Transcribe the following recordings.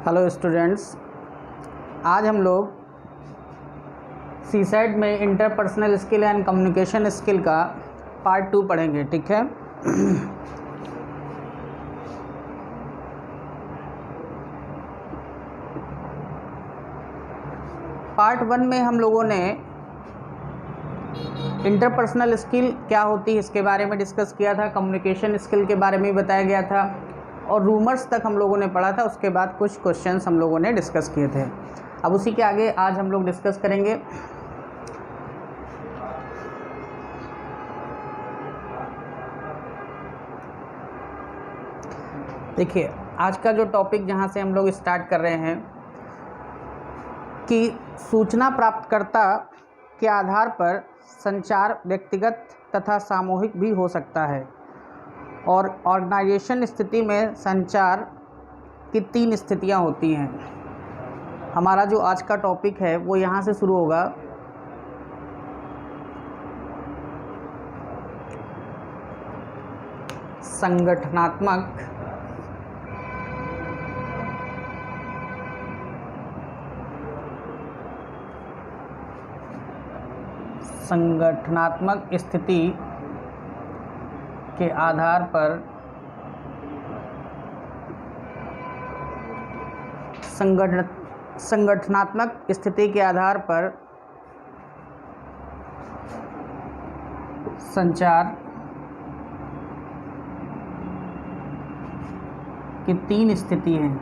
Hello students, आज हम लोग सीसेट में interpersonal skill and communication skill का पार्ट 2 पढ़ेंगे। ठीक है। पार्ट 1 में हम लोगों ने इंटरपर्सनल स्किल क्या होती है इसके बारे में डिस्कस किया था, कम्युनिकेशन स्किल के बारे में बताया गया था और रूमर्स तक हम लोगों ने पढ़ा था। उसके बाद कुछ क्वेश्चंस हम लोगों ने डिस्कस किए थे। अब उसी के आगे आज हम लोग डिस्कस करेंगे। देखिए, आज का जो टॉपिक जहां से हम लोग स्टार्ट कर रहे हैं कि सूचना प्राप्तकर्ता के आधार पर संचार व्यक्तिगत तथा सामूहिक भी हो सकता है और ऑर्गेनाइजेशन स्थिति में संचार की 3 स्थितियां होती हैं। हमारा जो आज का टॉपिक है वो यहाँ से शुरू होगा। संगठनात्मक स्थिति के आधार पर संगठनात्मक स्थिति के आधार पर संचार की 3 स्थिति हैं।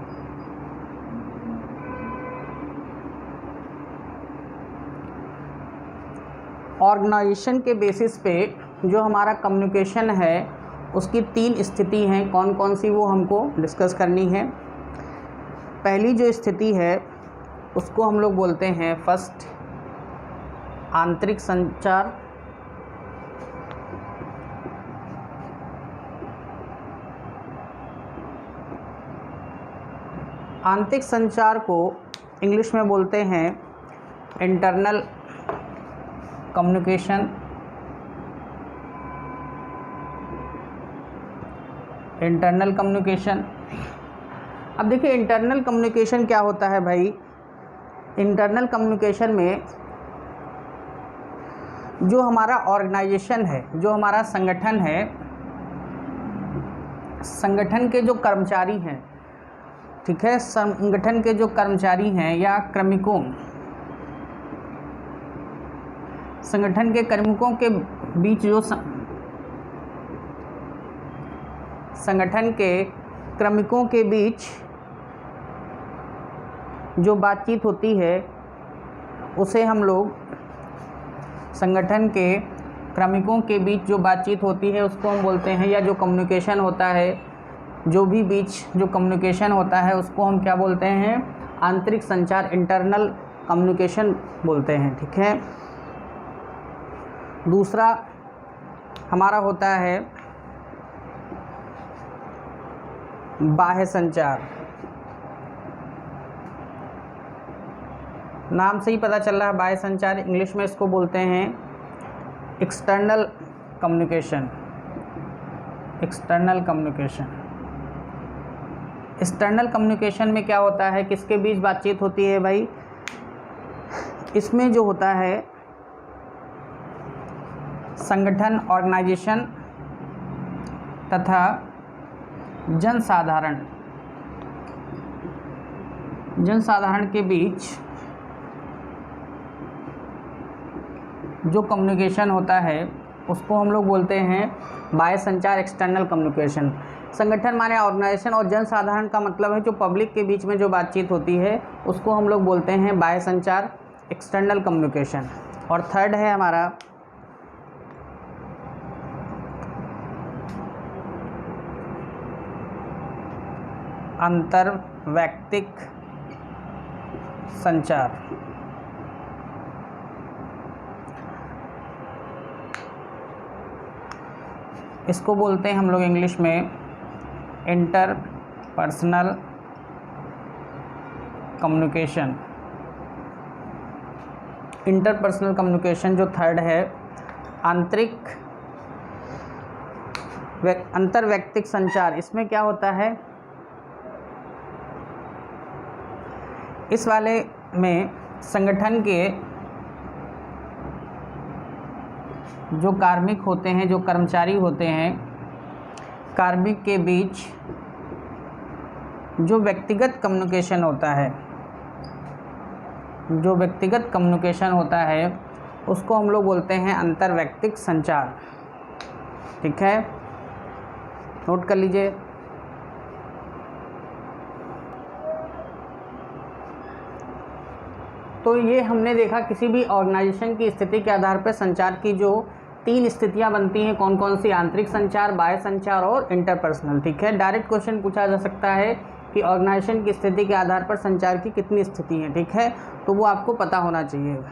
ऑर्गेनाइजेशन के बेसिस पे जो हमारा कम्युनिकेशन है उसकी 3 स्थिति हैं। कौन कौन सी वो हमको डिस्कस करनी है। पहली जो स्थिति है उसको हम लोग बोलते हैं फर्स्ट आंतरिक संचार। आंतरिक संचार को इंग्लिश में बोलते हैं इंटरनल कम्युनिकेशन। Internal communication. अब देखिए, इंटरनल कम्युनिकेशन क्या होता है भाई। इंटरनल कम्युनिकेशन में जो हमारा ऑर्गेनाइजेशन है, जो हमारा संगठन है, संगठन के जो कर्मचारी हैं, ठीक है, संगठन के जो कर्मचारी हैं या कार्मिकों, संगठन के कार्मिकों के बीच जो संगठन के कार्मिकों के बीच जो बातचीत होती है उसे हम लोग, संगठन के कार्मिकों के बीच जो बातचीत होती है उसको हम बोलते हैं, या जो कम्युनिकेशन होता है, जो भी बीच जो कम्युनिकेशन होता है उसको हम क्या बोलते हैं, आंतरिक संचार, इंटरनल कम्युनिकेशन बोलते हैं। ठीक है। दूसरा हमारा होता है बाह्य संचार। नाम से ही पता चल रहा है बाह्य संचार। इंग्लिश में इसको बोलते हैं external communication. External communication. External communication में क्या होता है, किसके बीच बातचीत होती है भाई। इसमें जो होता है संगठन, ऑर्गेनाइजेशन तथा जनसाधारण के बीच जो कम्युनिकेशन होता है उसको हम लोग बोलते हैं बाह्य संचार, एक्सटर्नल कम्युनिकेशन। संगठन माने ऑर्गेनाइजेशन और जनसाधारण का मतलब है जो पब्लिक के बीच में जो बातचीत होती है उसको हम लोग बोलते हैं बाह्य संचार, एक्सटर्नल कम्युनिकेशन। और थर्ड है हमारा अंतर्वैयक्तिक संचार। इसको बोलते हैं हम लोग इंग्लिश में इंटरपर्सनल कम्युनिकेशन। इंटरपर्सनल कम्युनिकेशन जो थर्ड है, अंतर्वैयक्तिक संचार। इसमें क्या होता है, इस वाले में संगठन के जो कार्मिक होते हैं, जो कर्मचारी होते हैं, कार्मिक के बीच जो व्यक्तिगत कम्युनिकेशन होता है, जो व्यक्तिगत कम्युनिकेशन होता है उसको हम लोग बोलते हैं अंतर्वैयक्तिक संचार। ठीक है, नोट कर लीजिए। तो ये हमने देखा किसी भी ऑर्गेनाइजेशन की स्थिति के आधार पर संचार की जो 3 स्थितियां बनती हैं, कौन कौन सी? आंतरिक संचार, बाह्य संचार और इंटरपर्सनल। ठीक है, डायरेक्ट क्वेश्चन पूछा जा सकता है कि ऑर्गेनाइजेशन की स्थिति के आधार पर संचार की कितनी स्थिति हैं। ठीक है, तो वो आपको पता होना चाहिए।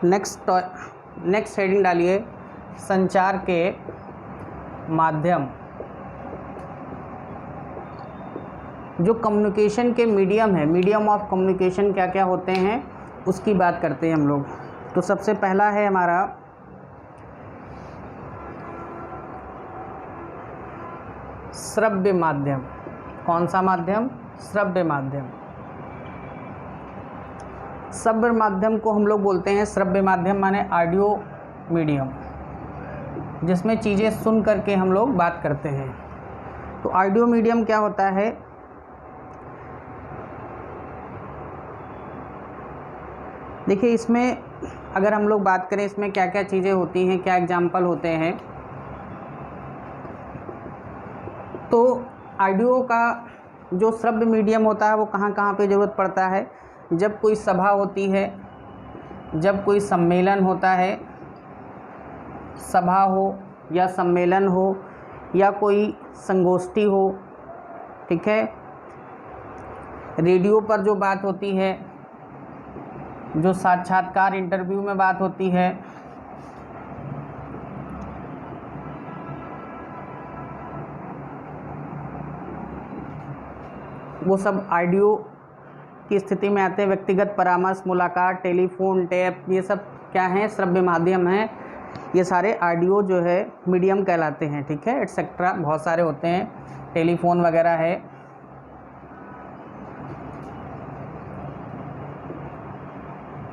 नेक्स्ट हेडिंग डालिए, संचार के माध्यम। जो कम्युनिकेशन के मीडियम है, मीडियम ऑफ कम्युनिकेशन क्या क्या होते हैं उसकी बात करते हैं हम लोग। तो सबसे पहला है हमारा श्रव्य माध्यम। कौन सा माध्यम? श्रव्य माध्यम। श्रव्य माध्यम को हम लोग बोलते हैं, श्रव्य माध्यम माने ऑडियो मीडियम, जिसमें चीज़ें सुन करके हम लोग बात करते हैं। तो ऑडियो मीडियम क्या होता है? देखिए, इसमें अगर हम लोग बात करें इसमें क्या क्या चीज़ें होती हैं, क्या एग्जाम्पल होते हैं। तो ऑडियो का जो श्रव्य मीडियम होता है वो कहाँ कहाँ पे ज़रूरत पड़ता है? जब कोई सभा होती है, जब कोई सम्मेलन होता है, सभा हो या सम्मेलन हो या कोई संगोष्ठी हो। ठीक है, रेडियो पर जो बात होती है, जो साक्षात्कार इंटरव्यू में बात होती है, वो सब ऑडियो की स्थिति में आते हैं। व्यक्तिगत परामर्श, मुलाकात, टेलीफोन, टेप, ये सब क्या हैं? श्रव्य माध्यम हैं। ये सारे ऑडियो जो है मीडियम कहलाते हैं। ठीक है, एटसेट्रा बहुत सारे होते हैं, टेलीफोन वगैरह है।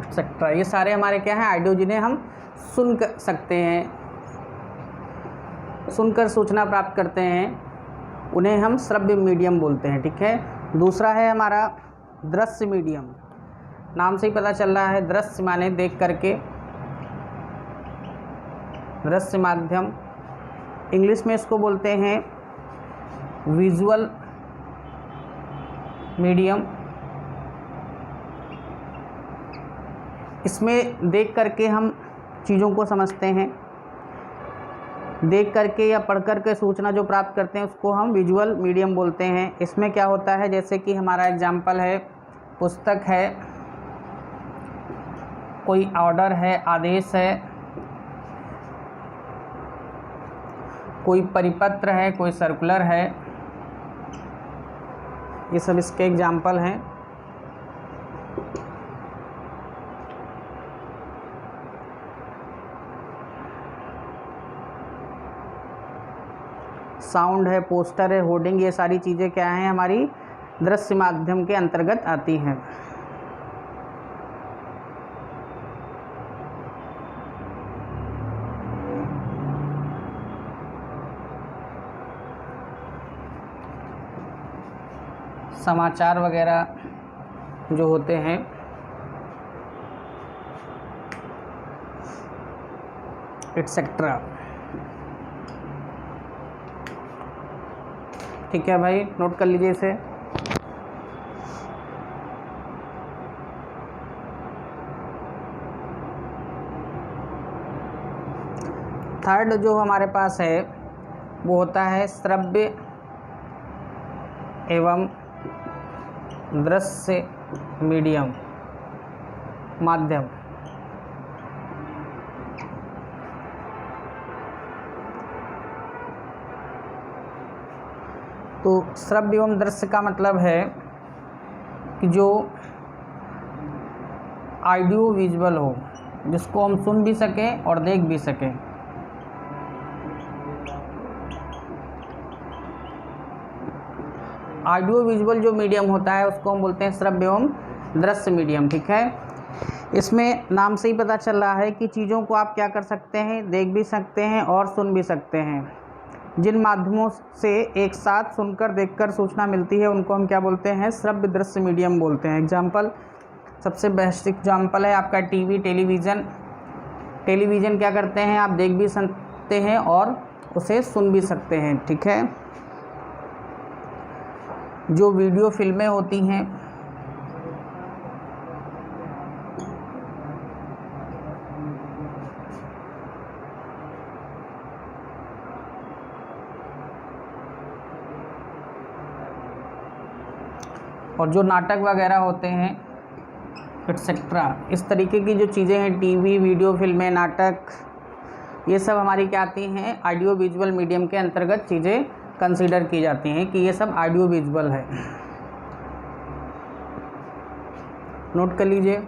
एटसेट्रा ये सारे हमारे क्या हैं? ऑडियो, जिन्हें हम सुन सकते हैं, सुनकर सूचना प्राप्त करते हैं, उन्हें हम श्रव्य मीडियम बोलते हैं। ठीक है, दूसरा है हमारा दृश्य मीडियम। नाम से ही पता चल रहा है, दृश्य माने देख करके, दृश्य माध्यम। इंग्लिश में इसको बोलते हैं विजुअल मीडियम। इसमें देख करके हम चीज़ों को समझते हैं, देख करके या पढ़ करके सूचना जो प्राप्त करते हैं उसको हम विजुअल मीडियम बोलते हैं। इसमें क्या होता है, जैसे कि हमारा एग्जाम्पल है, पुस्तक है, कोई ऑर्डर है, आदेश है, कोई परिपत्र है, कोई सर्कुलर है, ये सब इसके एग्जाम्पल हैं। साउंड है, पोस्टर है, होर्डिंग, ये सारी चीज़ें क्या हैं? हमारी दृश्य माध्यम के अंतर्गत आती हैं। समाचार वगैरह जो होते हैं, एटसेट्रा। ठीक है भाई, नोट कर लीजिए इसे। थर्ड जो हमारे पास है वो होता है श्रव्य एवं दृश्य मीडियम माध्यम। तो श्रव्य एवं दृश्य का मतलब है कि जो ऑडियो विजुअल हो, जिसको हम सुन भी सकें और देख भी सकें। ऑडियो विजुअल जो मीडियम होता है उसको हम बोलते हैं श्रव्य एवं दृश्य मीडियम। ठीक है, इसमें नाम से ही पता चल रहा है कि चीज़ों को आप क्या कर सकते हैं, देख भी सकते हैं और सुन भी सकते हैं। जिन माध्यमों से एक साथ सुनकर देखकर सूचना मिलती है उनको हम क्या बोलते हैं, श्रव्य दृश्य मीडियम बोलते हैं। एग्जाम्पल, सबसे बेस्ट एग्जाम्पल है आपका टीवी, टेलीविज़न। टेलीविज़न क्या करते हैं, आप देख भी सकते हैं और उसे सुन भी सकते हैं। ठीक है, जो वीडियो फिल्में होती हैं, और जो नाटक वगैरह होते हैं एक्सेट्रा, इस तरीके की जो चीज़ें हैं, टीवी, वीडियो फिल्में, नाटक, ये सब हमारी क्या आती हैं, ऑडियो विजुअल मीडियम के अंतर्गत चीज़ें कंसीडर की जाती हैं कि ये सब ऑडियो विजुअल है। नोट कर लीजिए।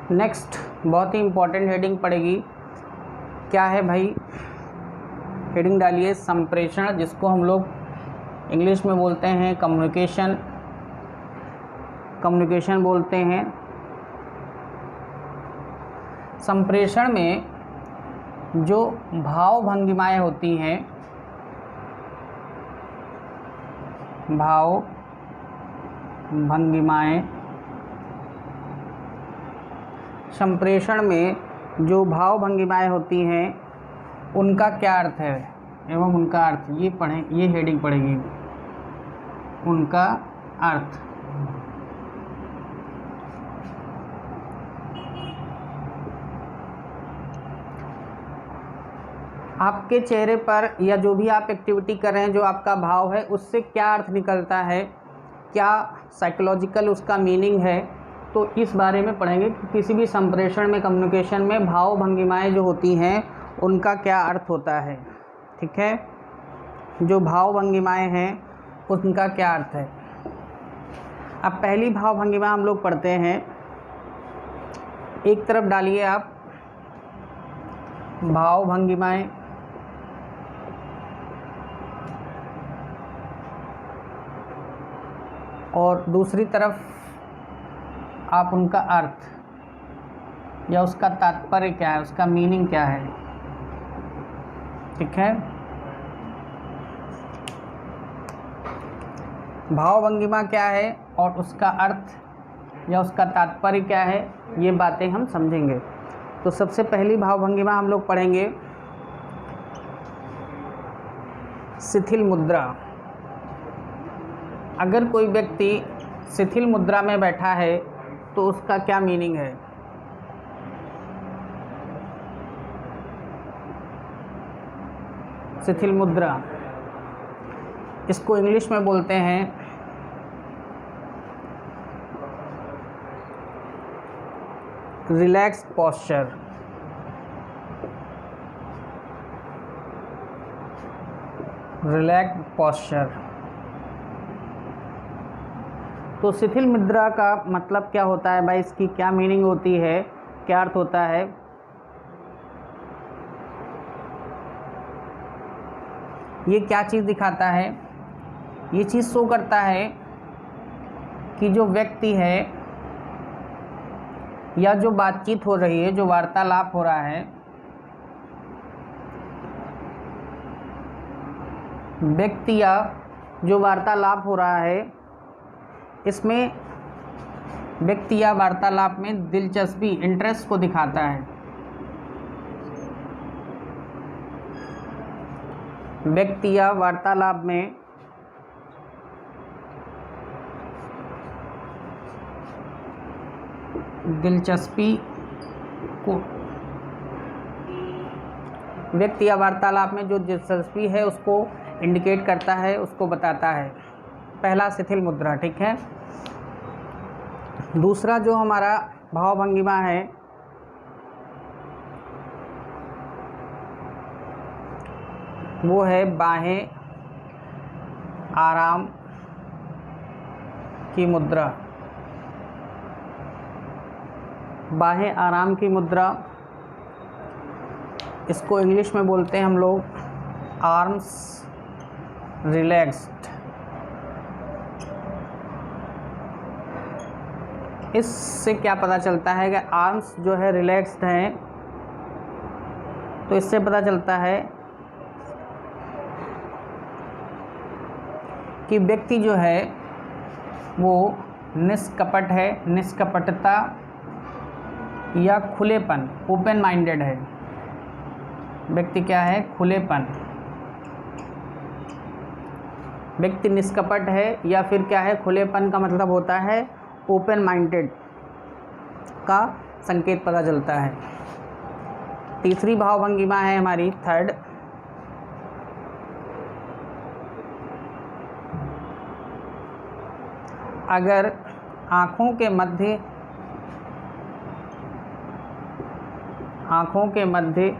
नेक्स्ट बहुत ही इम्पोर्टेंट हेडिंग पड़ेगी। क्या है भाई, हेडिंग डालिए संप्रेषण, जिसको हम लोग इंग्लिश में बोलते हैं कम्युनिकेशन बोलते हैं। संप्रेषण में जो भाव भंगिमाएँ होती हैं, भाव भंगिमाएँ, संप्रेषण में जो भाव भंगिमाएँ होती हैं उनका क्या अर्थ है एवं उनका अर्थ, ये पढ़ें, ये हेडिंग पड़ेगी, उनका अर्थ। आपके चेहरे पर या जो भी आप एक्टिविटी कर रहे हैं, जो आपका भाव है, उससे क्या अर्थ निकलता है, क्या साइकोलॉजिकल उसका मीनिंग है, तो इस बारे में पढ़ेंगे कि किसी भी संप्रेषण में, कम्युनिकेशन में भाव भंगिमाएँ जो होती हैं उनका क्या अर्थ होता है। ठीक है, जो भाव भंगिमाएँ हैं उनका क्या अर्थ है। अब पहली भाव भंगिमा हम लोग पढ़ते हैं। एक तरफ डालिए आप भाव भंगिमाएँ, और दूसरी तरफ आप उनका अर्थ या उसका तात्पर्य क्या है, उसका मीनिंग क्या है। ठीक है, भाव भंगिमा क्या है और उसका अर्थ या उसका तात्पर्य क्या है, ये बातें हम समझेंगे। तो सबसे पहली भाव भंगिमा हम लोग पढ़ेंगे शिथिल मुद्रा। अगर कोई व्यक्ति शिथिल मुद्रा में बैठा है तो उसका क्या मीनिंग है। शिथिल मुद्रा, इसको इंग्लिश में बोलते हैं रिलैक्स पोस्चर। Relax posture. तो शिथिल मुद्रा का मतलब क्या होता है भाई, इसकी क्या मीनिंग होती है, क्या अर्थ होता है। ये क्या चीज़ दिखाता है, ये चीज़ शो करता है कि जो व्यक्ति है या जो बातचीत हो रही है, जो वार्तालाप हो रहा है, व्यक्ति या जो वार्तालाप हो रहा है, इसमें व्यक्ति या वार्तालाप में दिलचस्पी, इंटरेस्ट को दिखाता है। व्यक्ति या वार्तालाप में दिलचस्पी को, व्यक्ति या वार्तालाप में जो दिलचस्पी है उसको इंडिकेट करता है, उसको बताता है। पहला शिथिल मुद्रा, ठीक है। दूसरा जो हमारा भाव भंगिमा है वो है बाहें आराम की मुद्रा। बाहें आराम की मुद्रा, इसको इंग्लिश में बोलते हैं हम लोग आर्म्स रिलैक्स्ड। इससे क्या पता चलता है कि आर्म्स जो है रिलैक्स्ड हैं, तो इससे पता चलता है कि व्यक्ति जो है वो निष्कपट है, निष्कपटता या खुलेपन, ओपन माइंडेड है। व्यक्ति क्या है? खुलेपन। व्यक्ति निष्कपट है या फिर क्या है? खुलेपन का मतलब होता है ओपन माइंडेड का संकेत पता चलता है। तीसरी भावभंगिमा है हमारी थर्ड, अगर आँखों के मध्य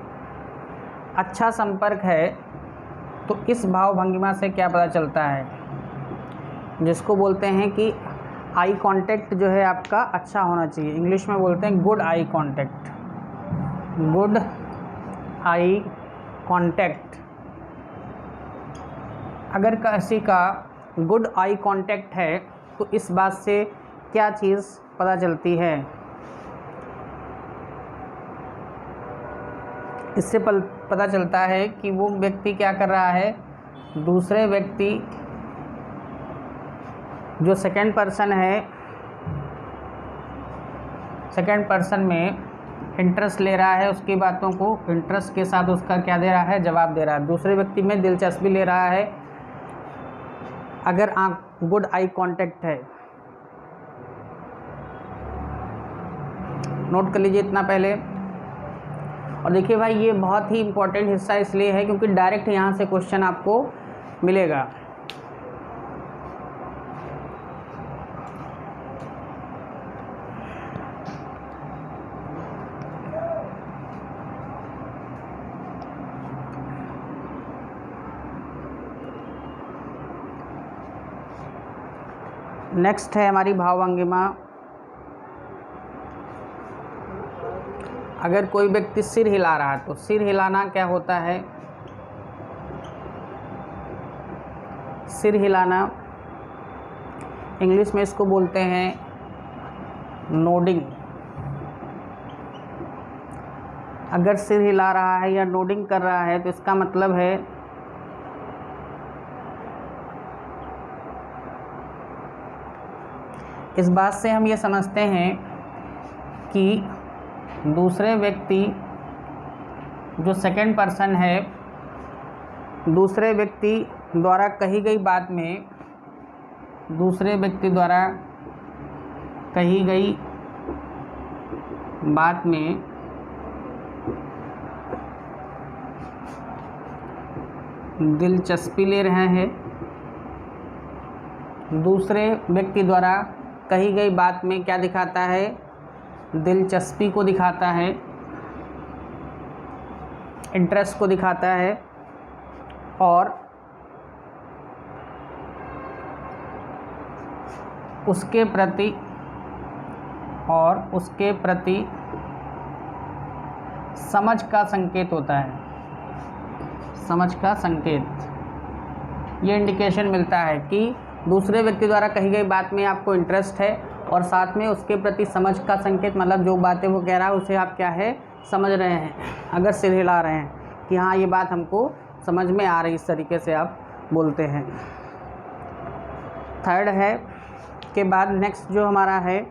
अच्छा संपर्क है तो इस भावभंगिमा से क्या पता चलता है, जिसको बोलते हैं कि आई कांटेक्ट जो है आपका अच्छा होना चाहिए। इंग्लिश में बोलते हैं good eye contact. Good eye contact, अगर किसी का गुड आई कांटेक्ट है तो इस बात से क्या चीज़ पता चलती है? इससे पता चलता है कि वो व्यक्ति क्या कर रहा है, दूसरे व्यक्ति जो सेकंड पर्सन है, सेकंड पर्सन में इंटरेस्ट ले रहा है, उसकी बातों को इंटरेस्ट के साथ उसका क्या दे रहा है, जवाब दे रहा है। दूसरे व्यक्ति में दिलचस्पी ले रहा है अगर गुड आई कांटेक्ट है। नोट कर लीजिए इतना पहले। और देखिए भाई, ये बहुत ही इम्पोर्टेंट हिस्सा इसलिए है क्योंकि डायरेक्ट यहाँ से क्वेश्चन आपको मिलेगा। नेक्स्ट है हमारी भावभंगिमा, अगर कोई व्यक्ति सिर हिला रहा है तो सिर हिलाना क्या होता है? सिर हिलाना इंग्लिश में इसको बोलते हैं नोडिंग। अगर सिर हिला रहा है या नोडिंग कर रहा है तो इसका मतलब है इस बात से हम ये समझते हैं कि दूसरे व्यक्ति जो सेकंड पर्सन है, दूसरे व्यक्ति द्वारा कही गई बात में, दूसरे व्यक्ति द्वारा कही गई बात में दिलचस्पी ले रहे हैं। दूसरे व्यक्ति द्वारा कही गई बात में क्या दिखाता है? दिलचस्पी को दिखाता है, इंटरेस्ट को दिखाता है और उसके प्रति समझ का संकेत होता है। समझ का संकेत, ये इंडिकेशन मिलता है कि दूसरे व्यक्ति द्वारा कही गई बात में आपको इंटरेस्ट है और साथ में उसके प्रति समझ का संकेत, मतलब जो बातें वो कह रहा है उसे आप क्या है समझ रहे हैं, अगर सिर हिला रहे हैं कि हाँ ये बात हमको समझ में आ रही, इस तरीके से आप बोलते हैं। थर्ड है के बाद नेक्स्ट जो हमारा है,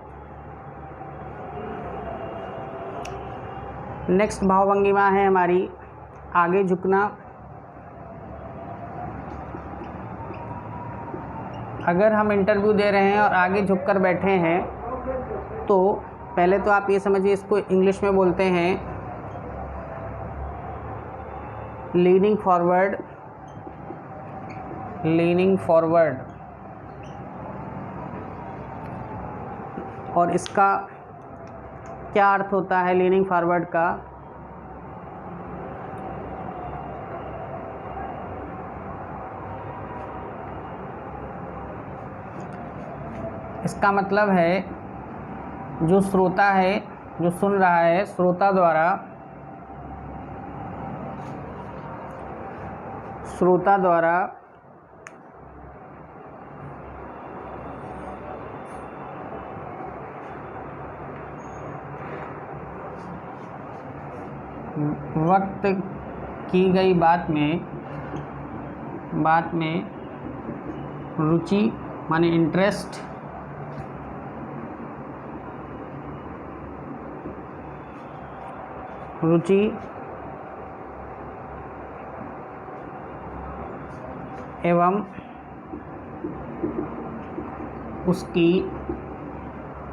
नेक्स्ट भावभंगिमा है हमारी आगे झुकना। अगर हम इंटरव्यू दे रहे हैं और आगे झुककर बैठे हैं तो पहले तो आप ये समझिए, इसको इंग्लिश में बोलते हैं लीनिंग फॉरवर्ड, लीनिंग फॉरवर्ड। और इसका क्या अर्थ होता है लीनिंग फॉरवर्ड का? इसका मतलब है जो श्रोता है, जो सुन रहा है, श्रोता द्वारा वक्त की गई बात में रुचि माने इंटरेस्ट, रुचि एवं उसकी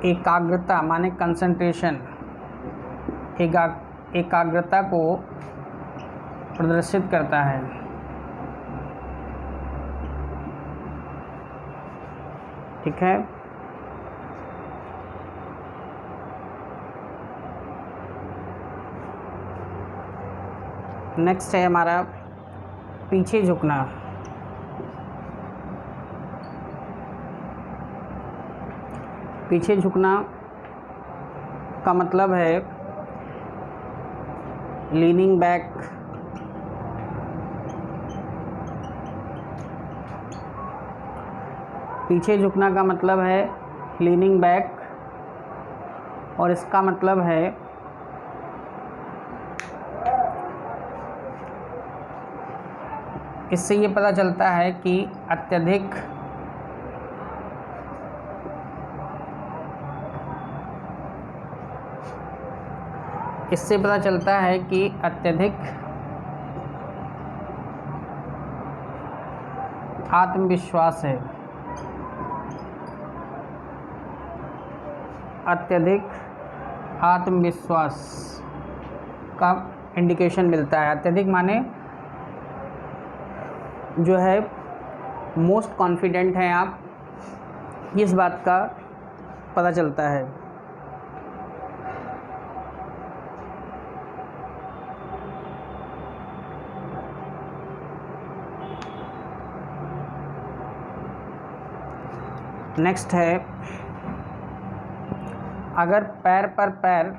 एकाग्रता माने कंसंट्रेशन, एकाग्रता को प्रदर्शित करता है। ठीक है। नेक्स्ट है हमारा पीछे झुकना। पीछे झुकना का मतलब है लीनिंग बैक, पीछे झुकना का मतलब है लीनिंग बैक, और इसका मतलब है इससे ये पता चलता है कि अत्यधिक आत्मविश्वास है, अत्यधिक आत्मविश्वास का इंडिकेशन मिलता है। अत्यधिक माने जो है मोस्ट कॉन्फिडेंट हैं आप, इस बात का पता चलता है। नेक्स्ट है अगर पैर पर पैर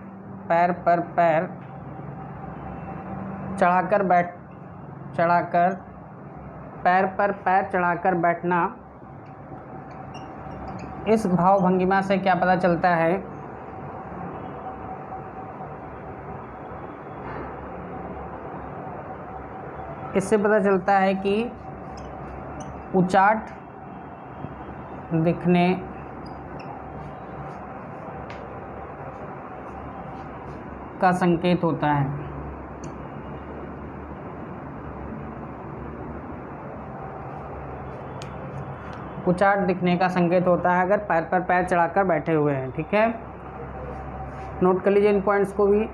चढ़ाकर बैठना, इस भाव भंगिमा से क्या पता चलता है? इससे पता चलता है कि उचाट दिखने का संकेत होता है। उचाट दिखने का संकेत होता है अगर पैर पर पैर चढ़ाकर बैठे हुए हैं। ठीक है, नोट कर लीजिए इन पॉइंट्स को भी।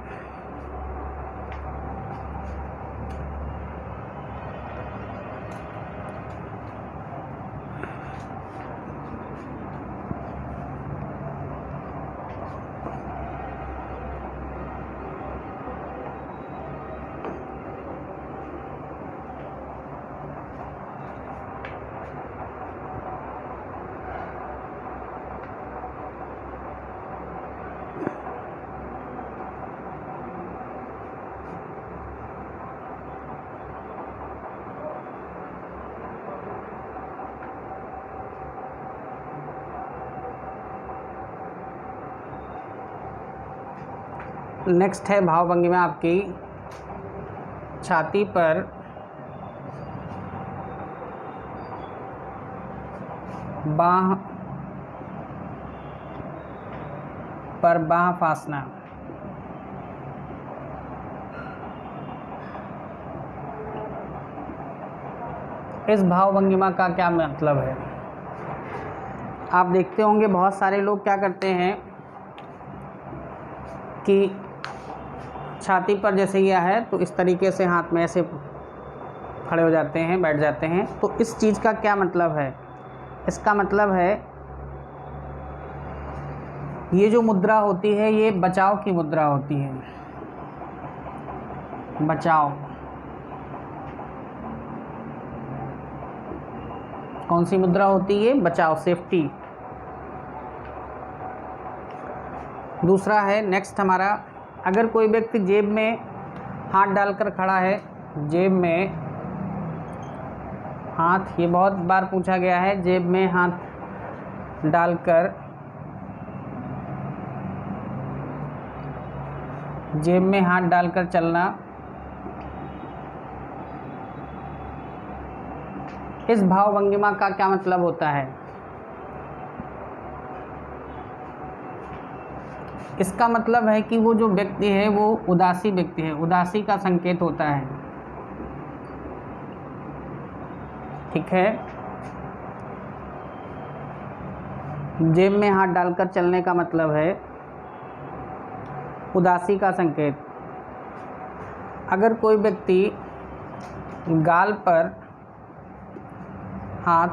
नेक्स्ट है भाव भंगिमा आपकी छाती पर बाह फासना। इस भाव भंगिमा का क्या मतलब है? आप देखते होंगे बहुत सारे लोग क्या करते हैं कि छाती पर जैसे यह है तो इस तरीके से हाथ में ऐसे खड़े हो जाते हैं, बैठ जाते हैं। तो इस चीज़ का क्या मतलब है? इसका मतलब है ये जो मुद्रा होती है ये बचाव की मुद्रा होती है। बचाव। कौन सी मुद्रा होती है? बचाव, सेफ्टी। दूसरा है नेक्स्ट हमारा, अगर कोई व्यक्ति जेब में हाथ डालकर खड़ा है, जेब में हाथ, ये बहुत बार पूछा गया है, जेब में हाथ डालकर, जेब में हाथ डालकर चलना, इस भाव भंगिमा का क्या मतलब होता है? इसका मतलब है कि वो जो व्यक्ति है वो उदासी व्यक्ति है, उदासी का संकेत होता है। ठीक है। जेब में हाथ डालकर चलने का मतलब है उदासी का संकेत। अगर कोई व्यक्ति गाल पर हाथ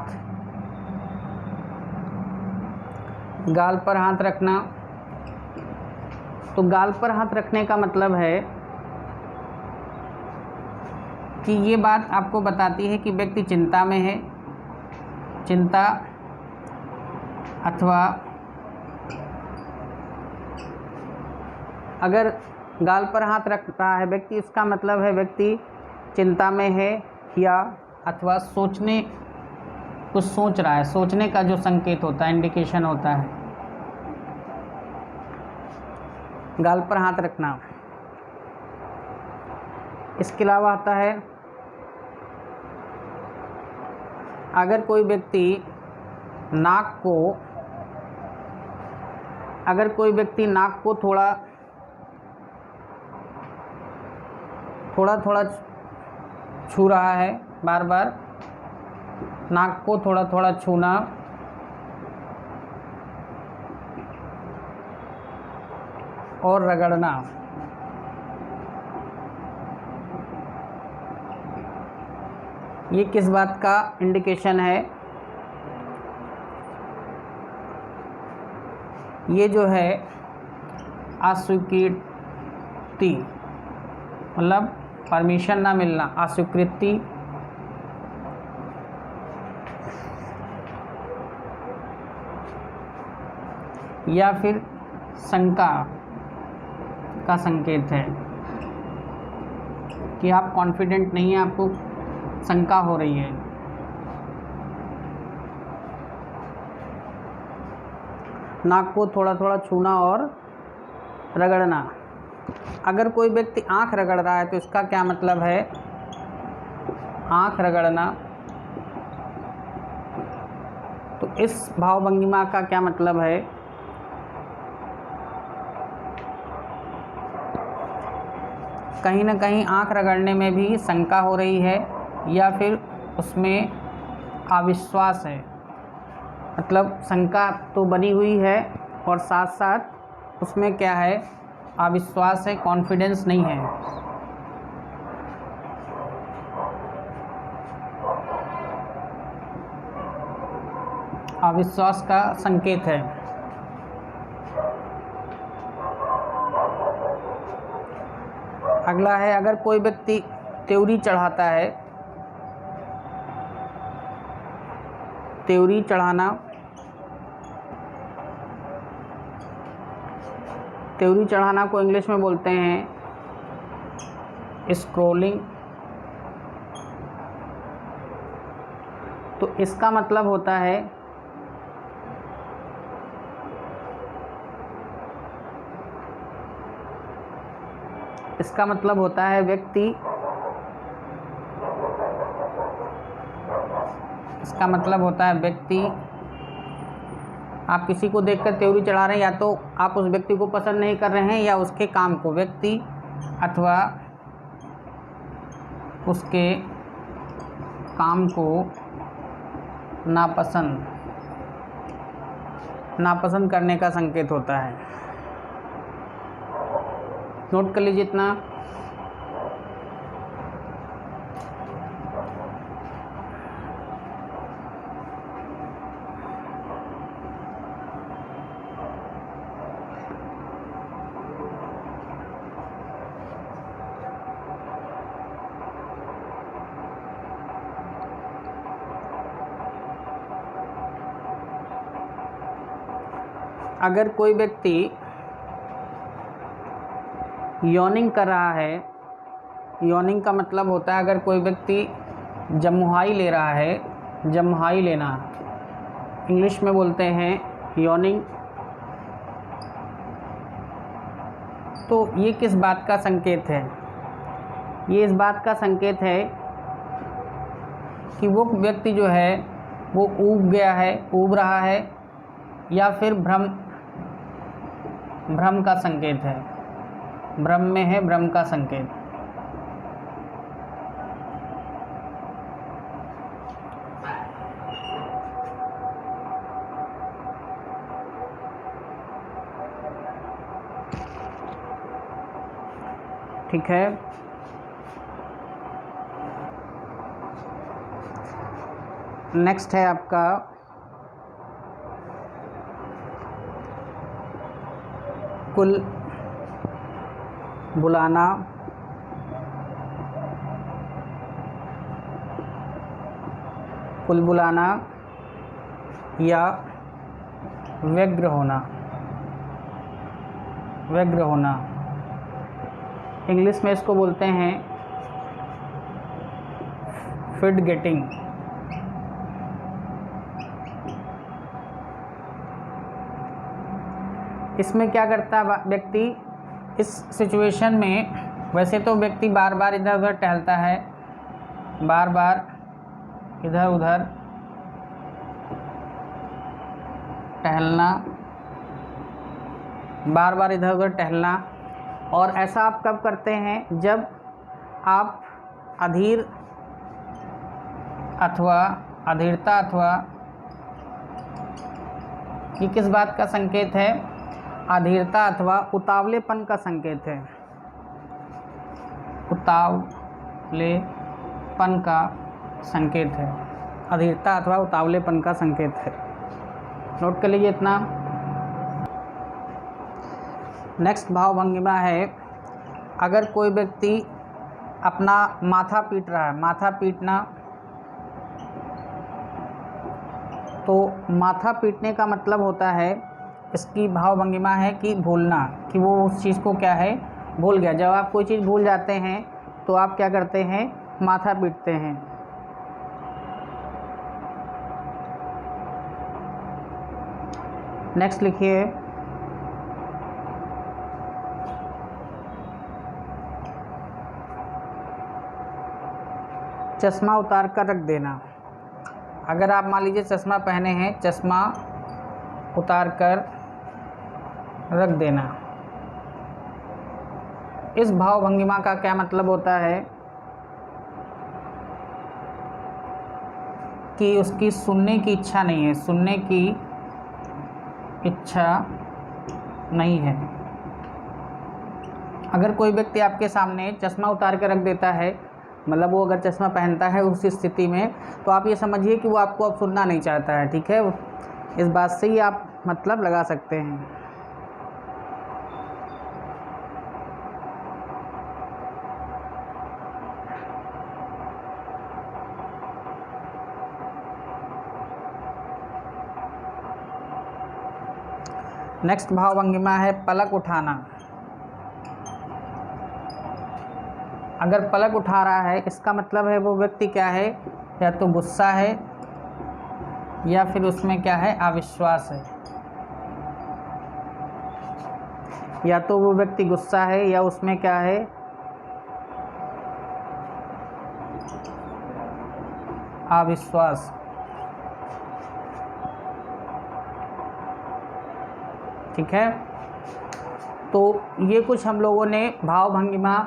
रखना, तो गाल पर हाथ रखने का मतलब है कि ये बात आपको बताती है कि व्यक्ति चिंता में है, चिंता अथवा अगर गाल पर हाथ रख रहा है व्यक्ति, इसका मतलब है व्यक्ति चिंता में है या अथवा कुछ सोच रहा है, सोचने का जो संकेत होता है, इंडिकेशन होता है गाल पर हाथ रखना। इसके अलावा आता है अगर कोई व्यक्ति नाक को थोड़ा छू रहा है, बार बार नाक को थोड़ा छूना, और रगड़ना, ये किस बात का इंडिकेशन है? ये जो है अस्वीकृति, मतलब परमिशन ना मिलना, अस्वीकृति, या फिर शंका का संकेत है कि आप कॉन्फिडेंट नहीं हैं, आपको शंका हो रही है। नाक को थोड़ा छूना और रगड़ना। अगर कोई व्यक्ति आँख रगड़ रहा है तो इसका क्या मतलब है? आँख रगड़ना, तो इस भाव भंगिमा का क्या मतलब है? कहीं ना कहीं आँख रगड़ने में भी शंका हो रही है या फिर उसमें अविश्वास है, मतलब शंका तो बनी हुई है और साथ साथ उसमें क्या है? अविश्वास है, कॉन्फिडेंस नहीं है। अविश्वास का संकेत है। अगला है अगर कोई व्यक्ति त्योरी चढ़ाता है, त्योरी चढ़ाना, त्योरी चढ़ाना को इंग्लिश में बोलते हैं स्क्रोलिंग। तो इसका मतलब होता है इसका मतलब होता है व्यक्ति, इसका मतलब होता है व्यक्ति, आप किसी को देखकर त्योरी चढ़ा रहे हैं, या तो आप उस व्यक्ति को पसंद नहीं कर रहे हैं या उसके काम को, व्यक्ति अथवा उसके काम को नापसंद करने का संकेत होता है। नोट कर लीजिए इतना। अगर कोई व्यक्ति यॉर्निंग कर रहा है, यॉर्निंग का मतलब होता है अगर कोई व्यक्ति जमुहाई ले रहा है, जमुहाई लेना इंग्लिश में बोलते हैं यॉर्निंग, तो ये किस बात का संकेत है? ये इस बात का संकेत है कि वो व्यक्ति जो है वो ऊब गया है, ऊब रहा है, या फिर भ्रम का संकेत है, भ्रम में है, भ्रम का संकेत। ठीक है, नेक्स्ट है आपका कुल बुलाना, कुल बुलाना या व्यग्र होना, व्यग्र होना। इंग्लिश में इसको बोलते हैं फिड गेटिंग। इसमें क्या करता है व्यक्ति इस सिचुएशन में? वैसे तो व्यक्ति बार बार इधर उधर टहलता है, बार बार इधर उधर टहलना, बार बार इधर उधर टहलना। और ऐसा आप कब करते हैं? जब आप अधीर अथवा अधीरता अथवा, ये किस बात का संकेत है? अधीरता अथवा उतावलेपन का संकेत है, उतावलेपन का संकेत है, अधीरता अथवा उतावलेपन का संकेत है। नोट कर लीजिए इतना। नेक्स्ट भाव भंगिमा है अगर कोई व्यक्ति अपना माथा पीट रहा है, माथा पीटना, तो माथा पीटने का मतलब होता है, इसकी भाव भंगिमा है कि भूलना, कि वो उस चीज़ को क्या है, भूल गया। जब आप कोई चीज़ भूल जाते हैं तो आप क्या करते हैं? माथा पीटते हैं। नेक्स्ट लिखिए चश्मा उतार कर रख देना। अगर आप मान लीजिए चश्मा पहने हैं, चश्मा उतार कर रख देना। इस भाव भंगिमा का क्या मतलब होता है कि उसकी सुनने की इच्छा नहीं है, सुनने की इच्छा नहीं है। अगर कोई व्यक्ति आपके सामने चश्मा उतार कर रख देता है, मतलब वो अगर चश्मा पहनता है उस स्थिति में, तो आप ये समझिए कि वो आपको अब सुनना नहीं चाहता है। ठीक है, इस बात से ही आप मतलब लगा सकते हैं। नेक्स्ट भाव भंगिमा है पलक उठाना। अगर पलक उठा रहा है, इसका मतलब है वो व्यक्ति क्या है, या तो गुस्सा है या फिर उसमें क्या है, अविश्वास है। या तो वो व्यक्ति गुस्सा है या उसमें क्या है, अविश्वास। ठीक है, तो ये कुछ हम लोगों ने भाव भंगिमा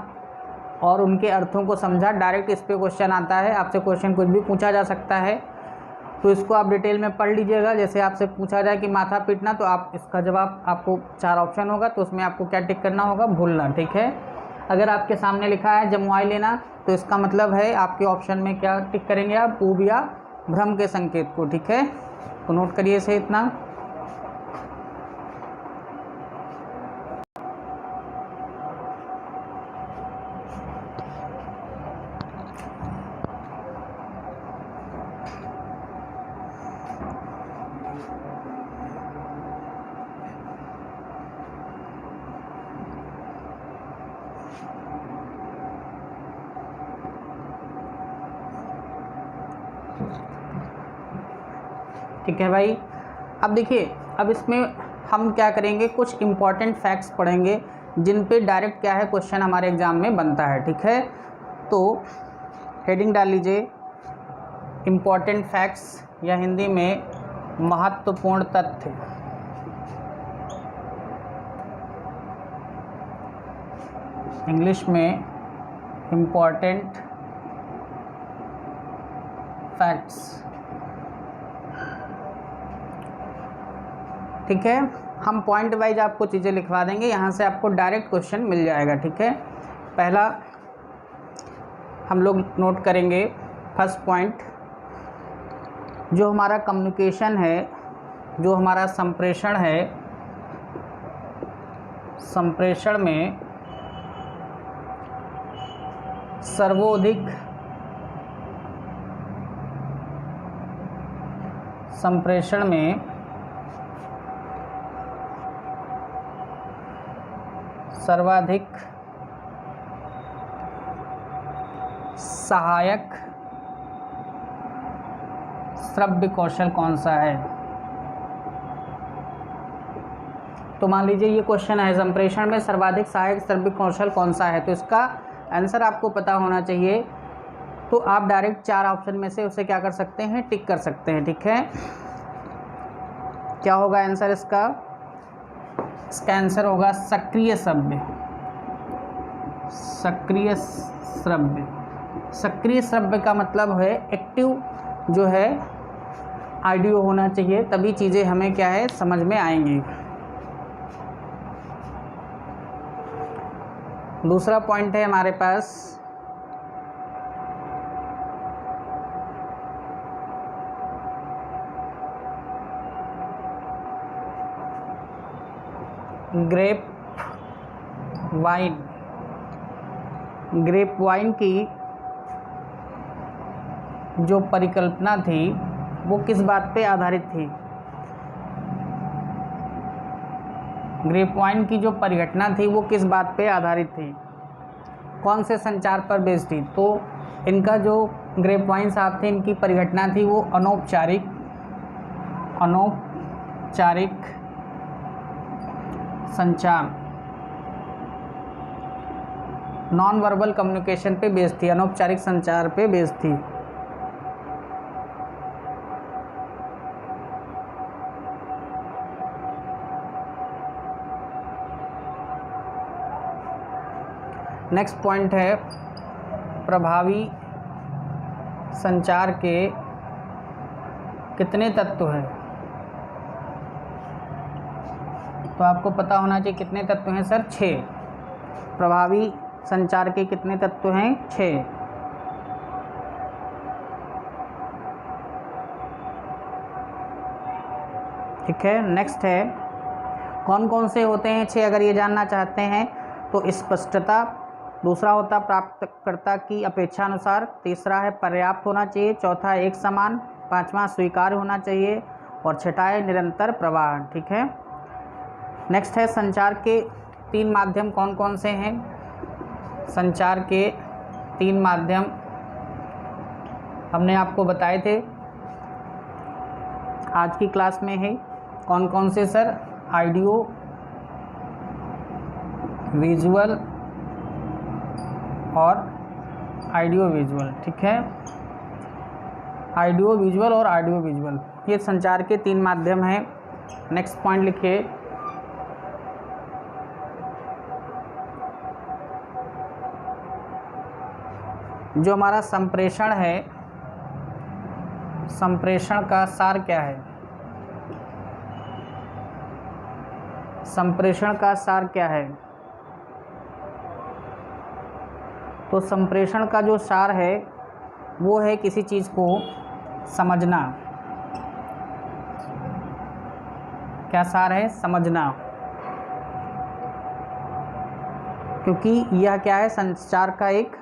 और उनके अर्थों को समझा। डायरेक्ट इस पे क्वेश्चन आता है, आपसे क्वेश्चन कुछ भी पूछा जा सकता है, तो इसको आप डिटेल में पढ़ लीजिएगा। जैसे आपसे पूछा जाए कि माथा पीटना, तो आप इसका जवाब, आपको 4 ऑप्शन होगा, तो उसमें आपको क्या टिक करना होगा, भूलना। ठीक है, अगर आपके सामने लिखा है जमुआई लेना, तो इसका मतलब है आपके ऑप्शन में क्या टिक करेंगे आप, ऊब या भ्रम के संकेत को। ठीक है, तो नोट करिए इसे इतना। ठीक है भाई, अब देखिए, अब इसमें हम क्या करेंगे, कुछ इम्पॉर्टेंट फैक्ट्स पढ़ेंगे जिन पे डायरेक्ट क्या है क्वेश्चन हमारे एग्ज़ाम में बनता है। ठीक है, तो हेडिंग डाल लीजिए इम्पॉर्टेंट फैक्ट्स, या हिंदी में महत्वपूर्ण तथ्य। इंग्लिश में इम्पॉर्टेंट फैक्ट्स। ठीक है, हम पॉइंट वाइज आपको चीज़ें लिखवा देंगे, यहाँ से आपको डायरेक्ट क्वेश्चन मिल जाएगा। ठीक है, पहला हम लोग नोट करेंगे, फर्स्ट पॉइंट, जो हमारा कम्युनिकेशन है, जो हमारा संप्रेषण है, संप्रेषण में सर्वाधिक संप्रेषण में सर्वाधिक सहायक श्रव्य कौशल कौन सा है। तो मान लीजिए ये क्वेश्चन है, संप्रेषण में सर्वाधिक सहायक श्रव्य कौशल कौन सा है, तो इसका आंसर आपको पता होना चाहिए। तो आप डायरेक्ट 4 ऑप्शन में से उसे क्या कर सकते हैं, टिक कर सकते हैं। ठीक है, क्या होगा आंसर इसका, इसका आंसर होगा सक्रिय श्रव्य। सक्रिय श्रव्य, सक्रिय श्रव्य का मतलब है एक्टिव जो है ऑडियो होना चाहिए, तभी चीज़ें हमें क्या है समझ में आएंगी। दूसरा पॉइंट है हमारे पास ग्रेप वाइन। ग्रेप वाइन की जो परिकल्पना थी वो किस बात पे आधारित थी। ग्रेप वाइन की जो परिघटना थी वो किस बात पे आधारित थी, कौन से संचार पर बेस्ड थी। तो इनका जो ग्रेप वाइन साहब थे, इनकी परिघटना थी वो अनौपचारिक संचार, नॉन वर्बल कम्युनिकेशन पे बेस्ड थी, अनौपचारिक संचार पे बेस्ड थी। नेक्स्ट पॉइंट है प्रभावी संचार के कितने तत्व हैं। तो आपको पता होना चाहिए कितने तत्व हैं सर, 6। प्रभावी संचार के कितने तत्व हैं, 6। ठीक है, नेक्स्ट है कौन कौन से होते हैं 6, अगर ये जानना चाहते हैं तो स्पष्टता, दूसरा होता प्राप्तकर्ता की अपेक्षा अनुसार, तीसरा है पर्याप्त होना चाहिए, चौथा एक समान, पांचवा स्वीकार्य होना चाहिए और छठा है निरंतर प्रवाह। ठीक है, नेक्स्ट है संचार के 3 माध्यम कौन कौन से हैं। संचार के 3 माध्यम हमने आपको बताए थे आज की क्लास में है, कौन कौन से सर, ऑडियो, विजुअल और ऑडियो विजुअल। ठीक है, ऑडियो विजुअल और ऑडियो विजुअल, ये संचार के 3 माध्यम हैं। नेक्स्ट पॉइंट लिखिए, जो हमारा संप्रेषण है, संप्रेषण का सार क्या है? संप्रेषण का सार क्या है? तो संप्रेषण का जो सार है वो है किसी चीज़ को समझना। क्या सार है? समझना। क्योंकि यह क्या है? संचार का एक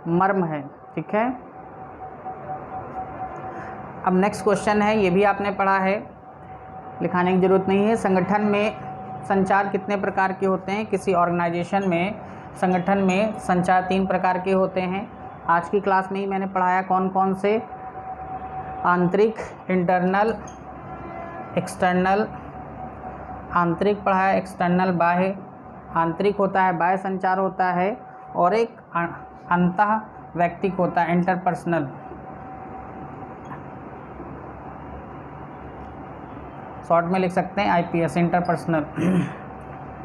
मर्म है। ठीक है। अब नेक्स्ट क्वेश्चन है, ये भी आपने पढ़ा है, लिखाने की ज़रूरत नहीं है। संगठन में संचार कितने प्रकार के होते हैं? किसी ऑर्गेनाइजेशन में, संगठन में संचार 3 प्रकार के होते हैं। आज की क्लास में ही मैंने पढ़ाया कौन कौन से, आंतरिक, इंटरनल, एक्सटर्नल। आंतरिक पढ़ाया, एक्सटर्नल बाह्य। आंतरिक होता है बाह्य संचार होता है, और एक अंतः वैयक्तिक होता है इंटरपर्सनल। शॉर्ट में लिख सकते हैं IPS, इंटरपर्सनल,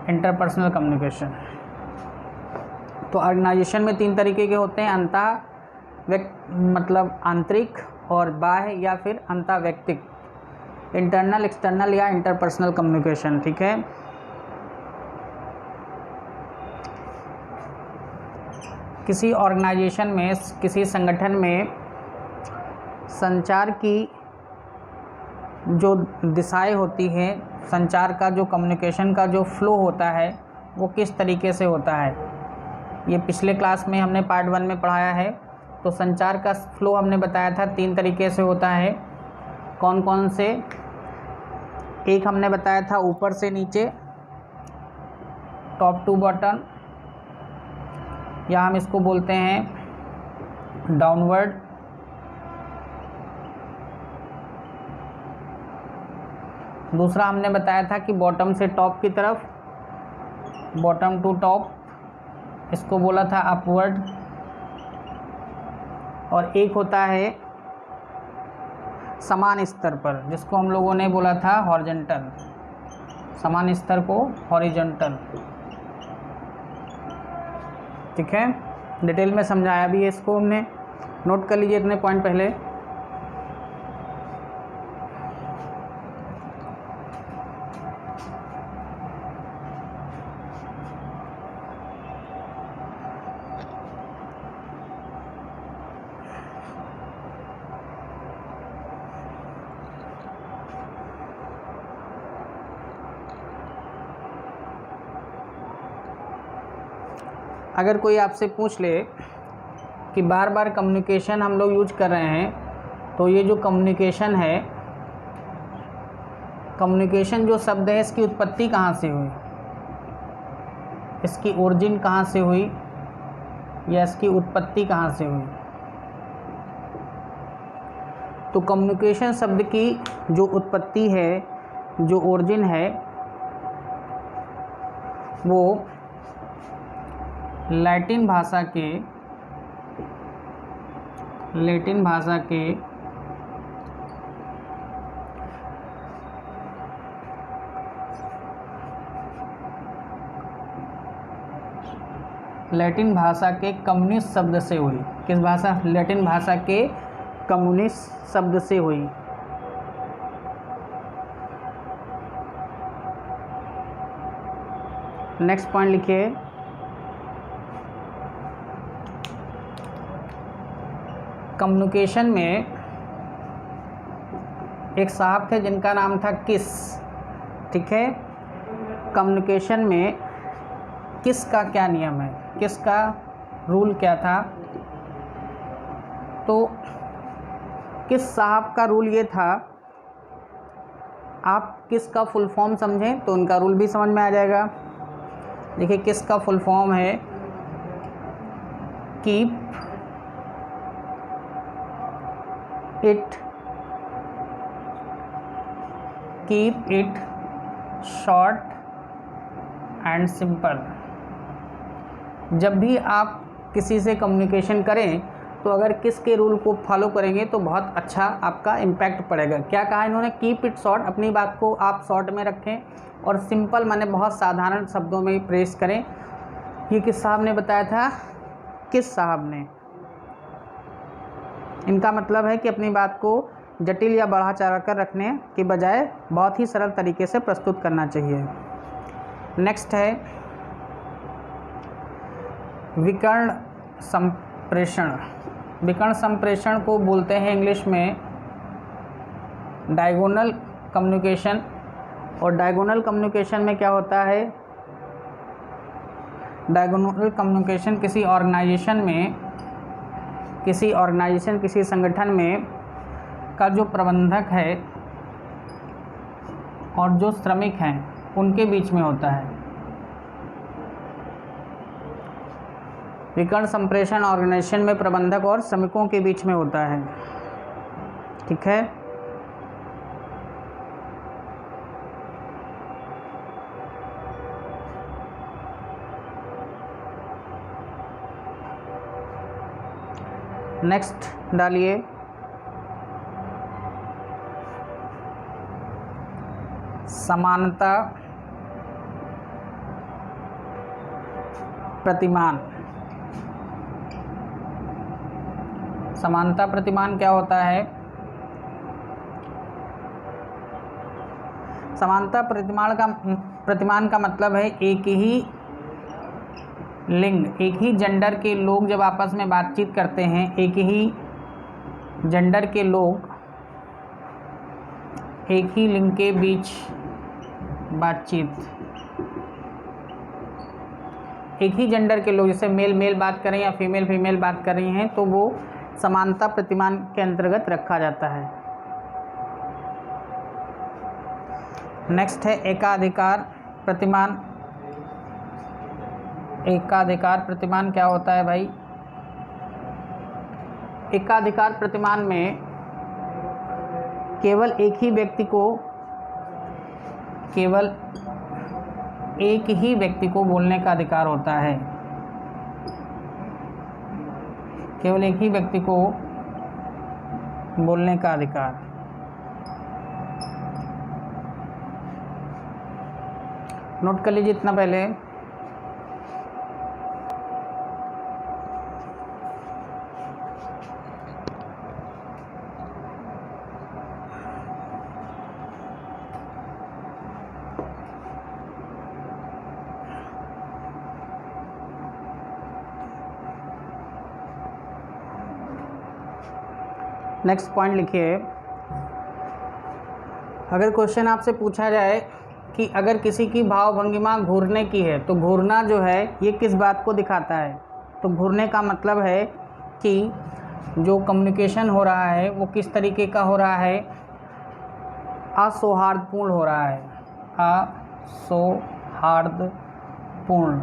इंटरपर्सनल कम्युनिकेशन। तो ऑर्गेनाइजेशन में 3 तरीके के होते हैं, मतलब आंतरिक और बाह्य, या फिर अंतः वैयक्तिक, इंटरनल, एक्सटर्नल या इंटरपर्सनल कम्युनिकेशन। ठीक है। किसी ऑर्गेनाइजेशन में, किसी संगठन में संचार की जो दिशाएं होती हैं, संचार का जो कम्युनिकेशन का जो फ्लो होता है वो किस तरीके से होता है, ये पिछले क्लास में हमने पार्ट 1 में पढ़ाया है। तो संचार का फ्लो हमने बताया था 3 तरीके से होता है। कौन कौन से? एक हमने बताया था ऊपर से नीचे, टॉप टू बॉटम, या हम इसको बोलते हैं डाउनवर्ड। दूसरा हमने बताया था कि बॉटम से टॉप की तरफ, बॉटम टू टॉप, इसको बोला था अपवर्ड। और एक होता है समान स्तर पर, जिसको हम लोगों ने बोला था हॉरिजॉन्टल, समान स्तर को हॉरिजॉन्टल। ठीक है। डिटेल में समझाया भी है इसको हमने, नोट कर लीजिए इतने पॉइंट पहले। अगर कोई आपसे पूछ ले कि बार बार कम्युनिकेशन हम लोग यूज कर रहे हैं, तो ये जो कम्युनिकेशन है, कम्युनिकेशन जो शब्द है, इसकी उत्पत्ति कहाँ से हुई, इसकी ओरिजिन कहाँ से हुई, या इसकी उत्पत्ति कहाँ से हुई? तो कम्युनिकेशन शब्द की जो उत्पत्ति है, जो ओरिजिन है, वो लैटिन भाषा के लैटिन भाषा के कम्युनिस्ट शब्द से हुई। किस भाषा? लैटिन भाषा के कम्युनिस्ट शब्द से हुई। नेक्स्ट पॉइंट लिखिए, कम्युनिकेशन में एक साहब थे जिनका नाम था किस। ठीक है। कम्युनिकेशन में किस का क्या नियम है, किस का रूल क्या था? तो किस साहब का रूल ये था, आप किस का फुल फॉर्म समझें तो उनका रूल भी समझ में आ जाएगा। देखिए, किस का फुल फॉर्म है keep it short and simple. जब भी आप किसी से कम्युनिकेशन करें तो अगर किस के रूल को फॉलो करेंगे तो बहुत अच्छा आपका इम्पैक्ट पड़ेगा। क्या कहा इन्होंने, कीप इट शॉर्ट, अपनी बात को आप शॉर्ट में रखें और सिंपल माने बहुत साधारण शब्दों में प्रेस करें। ये किस साहब ने बताया था, किस साहब ने। इनका मतलब है कि अपनी बात को जटिल या बढ़ा चढ़ा कर रखने के बजाय बहुत ही सरल तरीके से प्रस्तुत करना चाहिए। नेक्स्ट है विकर्ण संप्रेषण। विकर्ण संप्रेषण को बोलते हैं इंग्लिश में डायगोनल कम्युनिकेशन। और डायगोनल कम्युनिकेशन में क्या होता है, डायगोनल कम्युनिकेशन किसी ऑर्गेनाइजेशन किसी संगठन में का जो प्रबंधक है और जो श्रमिक हैं उनके बीच में होता है। विकर्ण संप्रेषण ऑर्गेनाइजेशन में प्रबंधक और श्रमिकों के बीच में होता है। ठीक है, नेक्स्ट डालिए समानता प्रतिमान। समानता प्रतिमान क्या होता है, समानता प्रतिमान का मतलब है एक ही लिंग, एक ही जेंडर के लोग जब आपस में बातचीत करते हैं, एक ही जेंडर के लोग एक ही लिंग के बीच बातचीत, एक ही जेंडर के लोग जैसे मेल बात करें या फीमेल बात कर रही हैं तो वो समानता प्रतिमान के अंतर्गत रखा जाता है। नेक्स्ट है एकाधिकार प्रतिमान। एकाधिकार प्रतिमान क्या होता है भाई, एकाधिकार प्रतिमान में केवल एक ही व्यक्ति को बोलने का अधिकार होता है, केवल एक ही व्यक्ति को बोलने का अधिकार। नोट कर लीजिए इतना पहले। नेक्स्ट पॉइंट लिखिए, अगर क्वेश्चन आपसे पूछा जाए कि अगर किसी की भावभंगिमा घूरने की है तो घूरना जो है ये किस बात को दिखाता है, तो घूरने का मतलब है कि जो कम्युनिकेशन हो रहा है वो किस तरीके का हो रहा है, असौहार्दपूर्ण हो रहा है, असौहार्दपूर्ण।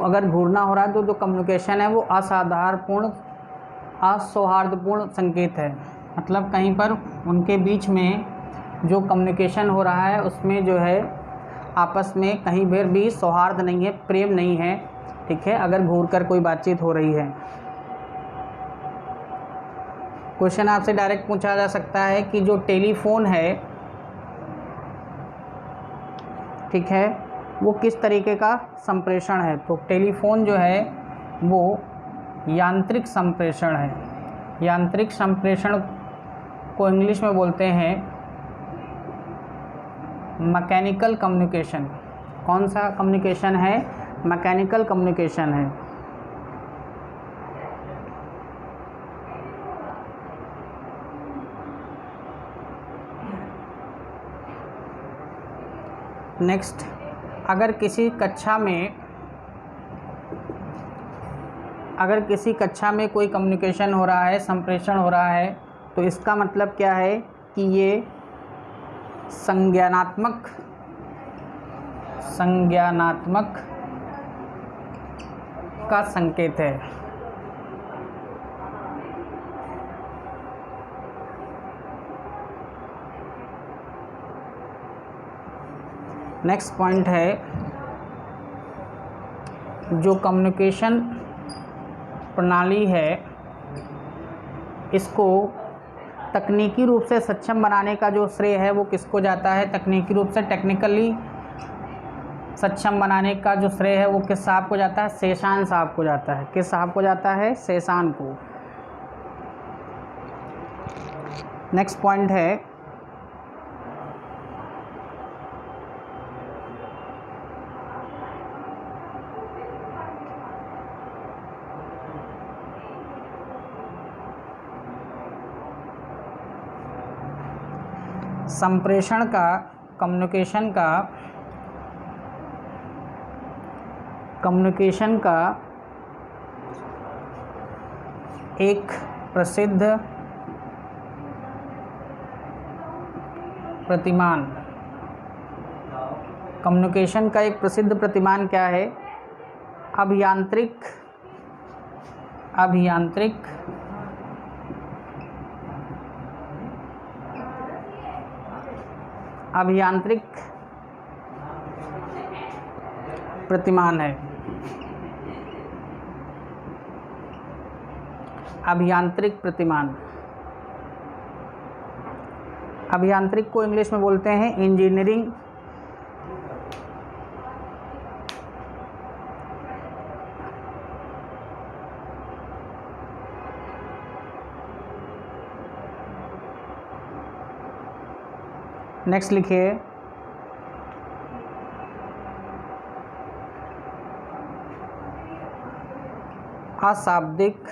अगर घूरना हो रहा है तो जो कम्युनिकेशन है वो असौहार्दपूर्ण संकेत है। मतलब कहीं पर उनके बीच में जो कम्युनिकेशन हो रहा है उसमें जो है आपस में कहीं भी सौहार्द नहीं है, प्रेम नहीं है। ठीक है, अगर घूर कर कोई बातचीत हो रही है। क्वेश्चन आपसे डायरेक्ट पूछा जा सकता है कि जो टेलीफोन है, ठीक है, वो किस तरीके का संप्रेषण है, तो टेलीफोन जो है वो यांत्रिक संप्रेषण है। यांत्रिक संप्रेषण को इंग्लिश में बोलते हैं मैकेनिकल कम्युनिकेशन। कौन सा कम्युनिकेशन है, मैकेनिकल कम्युनिकेशन है। नेक्स्ट, अगर किसी कक्षा में कोई कम्युनिकेशन हो रहा है, संप्रेषण हो रहा है, तो इसका मतलब क्या है कि ये संज्ञानात्मक का संकेत है। नेक्स्ट पॉइंट है जो कम्युनिकेशन प्रणाली है इसको तकनीकी रूप से सक्षम बनाने का जो श्रेय है वो किसको जाता है? तकनीकी रूप से टेक्निकली सक्षम बनाने का जो श्रेय है वो किस साहब को जाता है? शेषान साहब को जाता है। किस साहब को जाता है? शेषान को। नेक्स्ट पॉइंट है संप्रेषण का, कम्युनिकेशन का एक प्रसिद्ध प्रतिमान, कम्युनिकेशन का एक प्रसिद्ध प्रतिमान क्या है? अभियांत्रिक प्रतिमान है। अभियांत्रिक प्रतिमान, अभियांत्रिक को इंग्लिश में बोलते हैं इंजीनियरिंग नेक्स्ट लिखिए अशाब्दिक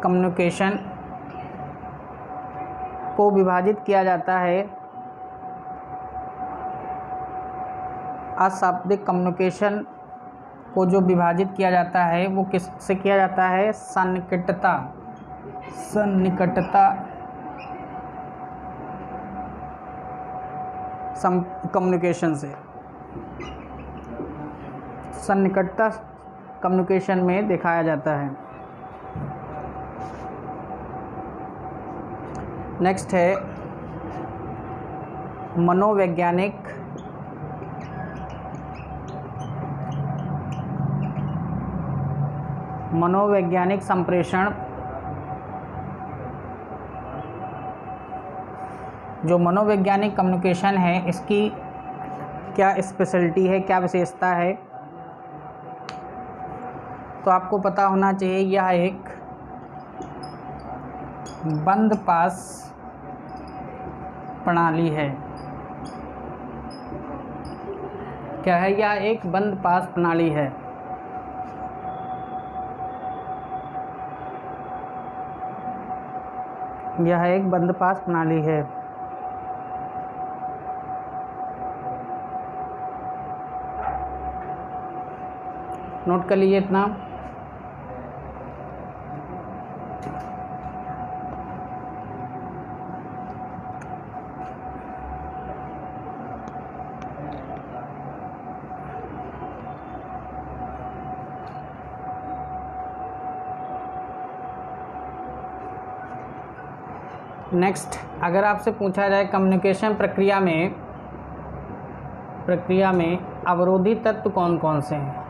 कम्युनिकेशन को विभाजित किया जाता है। अशाब्दिक कम्युनिकेशन को जो विभाजित किया जाता है वो किससे किया जाता है? सन्निकटता कम्युनिकेशन से, सन्निकटता कम्युनिकेशन में दिखाया जाता है। नेक्स्ट है मनोवैज्ञानिक संप्रेषण। जो मनोवैज्ञानिक कम्युनिकेशन है इसकी क्या स्पेशलिटी है, क्या विशेषता है? तो आपको पता होना चाहिए यह एक बंद पास प्रणाली है। क्या है? यह एक बंद पास प्रणाली है। यह एक बंद पास प्रणाली है। नोट कर लीजिए इतना। नेक्स्ट, अगर आपसे पूछा जाए कम्युनिकेशन प्रक्रिया में अवरोधी तत्व कौन कौन से हैं?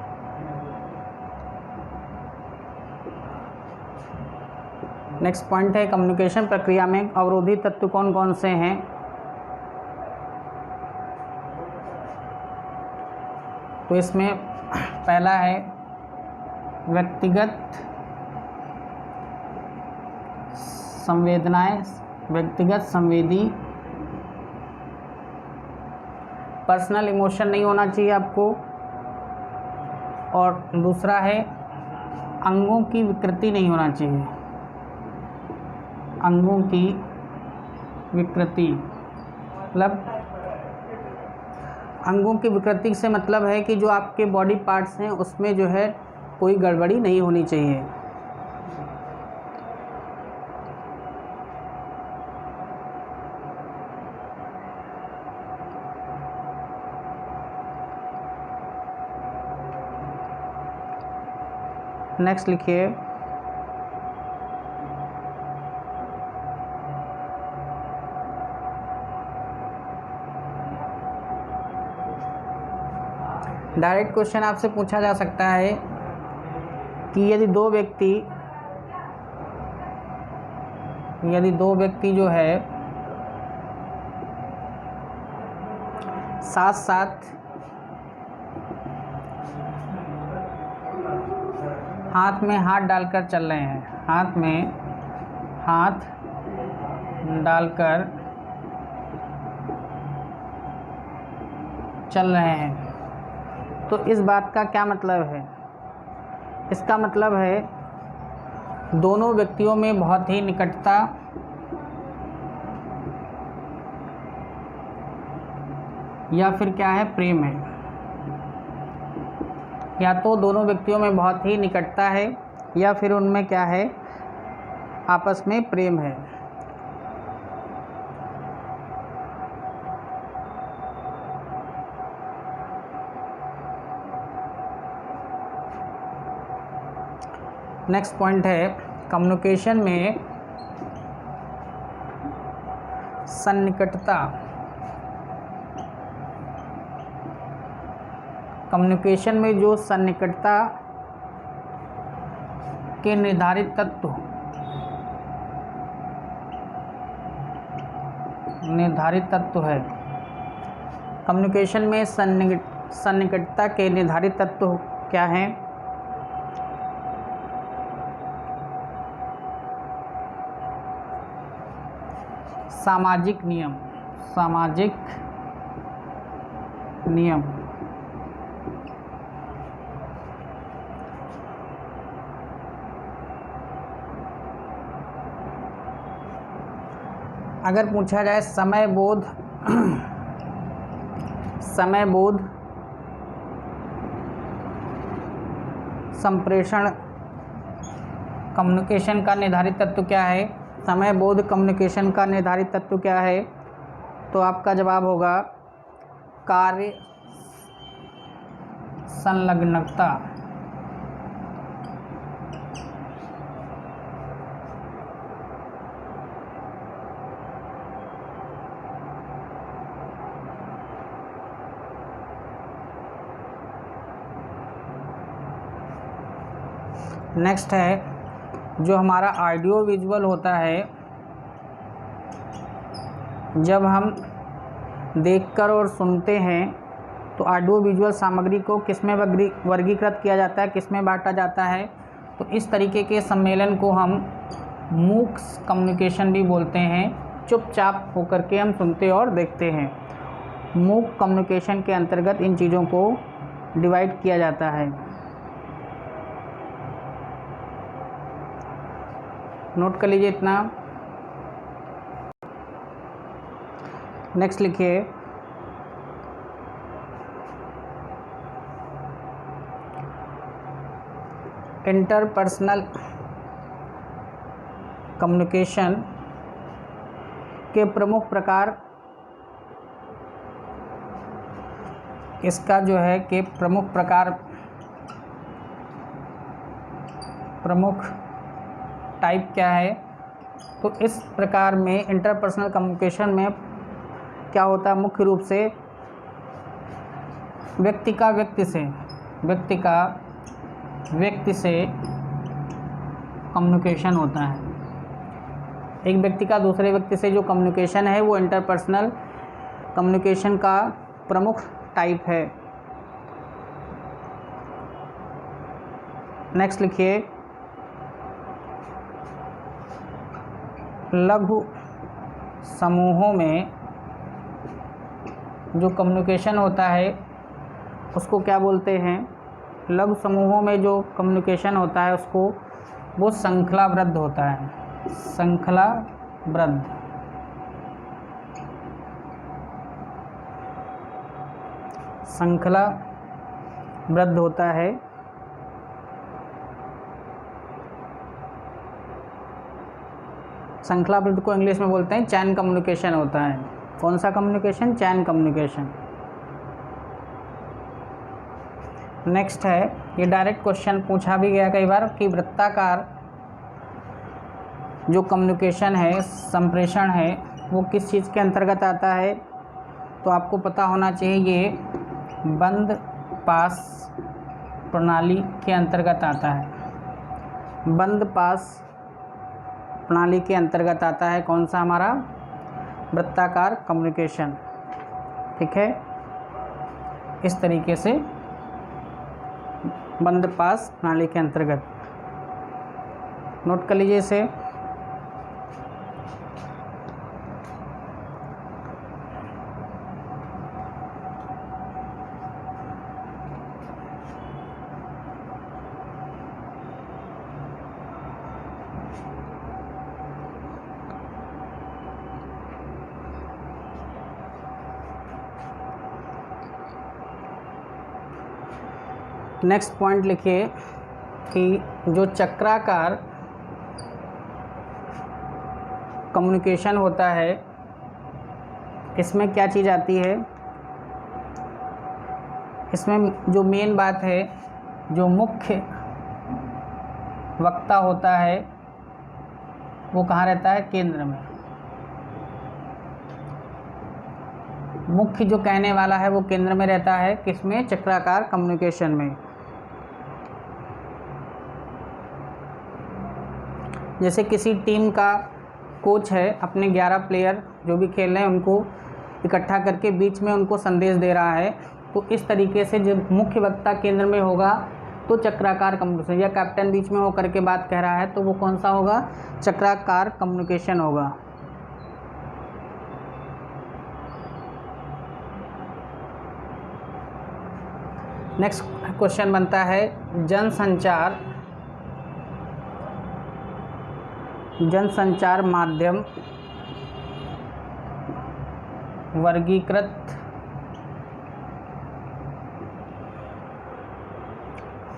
नेक्स्ट पॉइंट है कम्युनिकेशन प्रक्रिया में अवरोधी तत्व कौन कौन से हैं? तो इसमें पहला है व्यक्तिगत संवेदी, पर्सनल इमोशन नहीं होना चाहिए आपको। और दूसरा है अंगों की विकृति नहीं होना चाहिए। अंगों की विकृति मतलब, अंगों की विकृति से मतलब है कि जो आपके बॉडी पार्ट्स हैं उसमें जो है कोई गड़बड़ी नहीं होनी चाहिए। नेक्स्ट लिखिए डायरेक्ट क्वेश्चन आपसे पूछा जा सकता है कि यदि दो व्यक्ति जो है साथ साथ हाथ में हाथ डालकर चल रहे हैं, हाथ में हाथ डालकर चल रहे हैं, तो इस बात का क्या मतलब है? इसका मतलब है दोनों व्यक्तियों में बहुत ही निकटता या फिर क्या है, प्रेम है। या तो दोनों व्यक्तियों में बहुत ही निकटता है या फिर उनमें क्या है, आपस में प्रेम है। नेक्स्ट पॉइंट है कम्युनिकेशन में सन्निकटता। कम्युनिकेशन में जो सन्निकटता के निर्धारित तत्व है, कम्युनिकेशन में सन्निकटता के निर्धारित तत्व क्या हैं? सामाजिक नियम, अगर पूछा जाए समय बोध संप्रेषण कम्युनिकेशन का निर्धारित तत्व क्या है? समय बोध कम्युनिकेशन का निर्धारित तत्व क्या है? तो आपका जवाब होगा कार्य संलग्नता। नेक्स्ट है जो हमारा ऑडियो विजुअल होता है, जब हम देखकर और सुनते हैं तो ऑडियो विजुअल सामग्री को किसमें वर्गीकृत किया जाता है, किसमें बांटा जाता है? तो इस तरीके के सम्मेलन को हम मूक कम्युनिकेशन भी बोलते हैं। चुपचाप होकर के हम सुनते और देखते हैं। मूक कम्युनिकेशन के अंतर्गत इन चीज़ों को डिवाइड किया जाता है। नोट कर लीजिए इतना। नेक्स्ट लिखिए इंटरपर्सनल कम्युनिकेशन के प्रमुख प्रकार, इसका जो है कि प्रमुख टाइप क्या है? तो इस प्रकार में इंटरपर्सनल कम्युनिकेशन में क्या होता है? मुख्य रूप से व्यक्ति का व्यक्ति से कम्युनिकेशन होता है। एक व्यक्ति का दूसरे व्यक्ति से जो कम्युनिकेशन है वो इंटरपर्सनल कम्युनिकेशन का प्रमुख टाइप है। नेक्स्ट लिखिए लघु समूहों में जो कम्युनिकेशन होता है उसको क्या बोलते हैं? लघु समूहों में जो कम्युनिकेशन होता है उसको वो श्रृंखलाबद्ध होता है। श्रृंखलाबद्ध होता है। श्रृंखलाबद्ध को इंग्लिश में बोलते हैं चैन कम्युनिकेशन होता है। कौन सा कम्युनिकेशन? चैन कम्युनिकेशन। नेक्स्ट है ये डायरेक्ट क्वेश्चन पूछा भी गया कई बार कि वृत्ताकार जो कम्युनिकेशन है, संप्रेषण है, वो किस चीज़ के अंतर्गत आता है? तो आपको पता होना चाहिए ये बंद पास प्रणाली के अंतर्गत आता है। बंद पास प्रणाली के अंतर्गत आता है कौन सा हमारा? वृत्ताकार कम्युनिकेशन। ठीक है, इस तरीके से बंद पास प्रणाली के अंतर्गत नोट कर लीजिए इसे। नेक्स्ट पॉइंट लिखिए कि जो चक्राकार कम्युनिकेशन होता है इसमें क्या चीज़ आती है? इसमें जो मेन बात है, जो मुख्य वक्ता होता है वो कहाँ रहता है? केंद्र में। मुख्य जो कहने वाला है वो केंद्र में रहता है। किसमें? चक्राकार कम्युनिकेशन में। जैसे किसी टीम का कोच है, अपने 11 प्लेयर जो भी खेल रहे हैं उनको इकट्ठा करके बीच में उनको संदेश दे रहा है, तो इस तरीके से जब मुख्य वक्ता केंद्र में होगा तो चक्राकार कम्युनिकेशन, या कैप्टन बीच में होकर के बात कह रहा है तो वो कौन सा होगा? चक्राकार कम्युनिकेशन होगा। नेक्स्ट क्वेश्चन बनता है जनसंचार माध्यम वर्गीकृत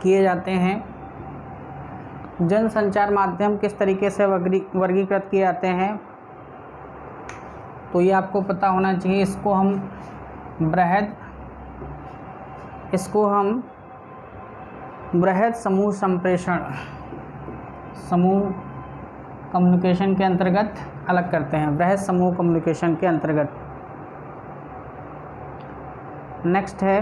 किए जाते हैं। जनसंचार माध्यम किस तरीके से वर्गीकृत किए जाते हैं? तो ये आपको पता होना चाहिए। इसको हम बृहद समूह संप्रेषण कम्युनिकेशन के अंतर्गत अलग करते हैं, बृहद समूह कम्युनिकेशन के अंतर्गत। नेक्स्ट है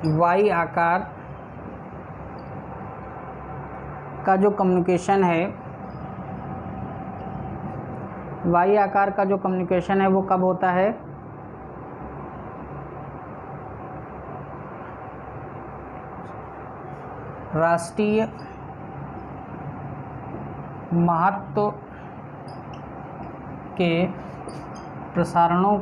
वाई आकार का जो कम्युनिकेशन है, वाई आकार का जो कम्युनिकेशन है वो कब होता है? राष्ट्रीय महत्व के प्रसारणों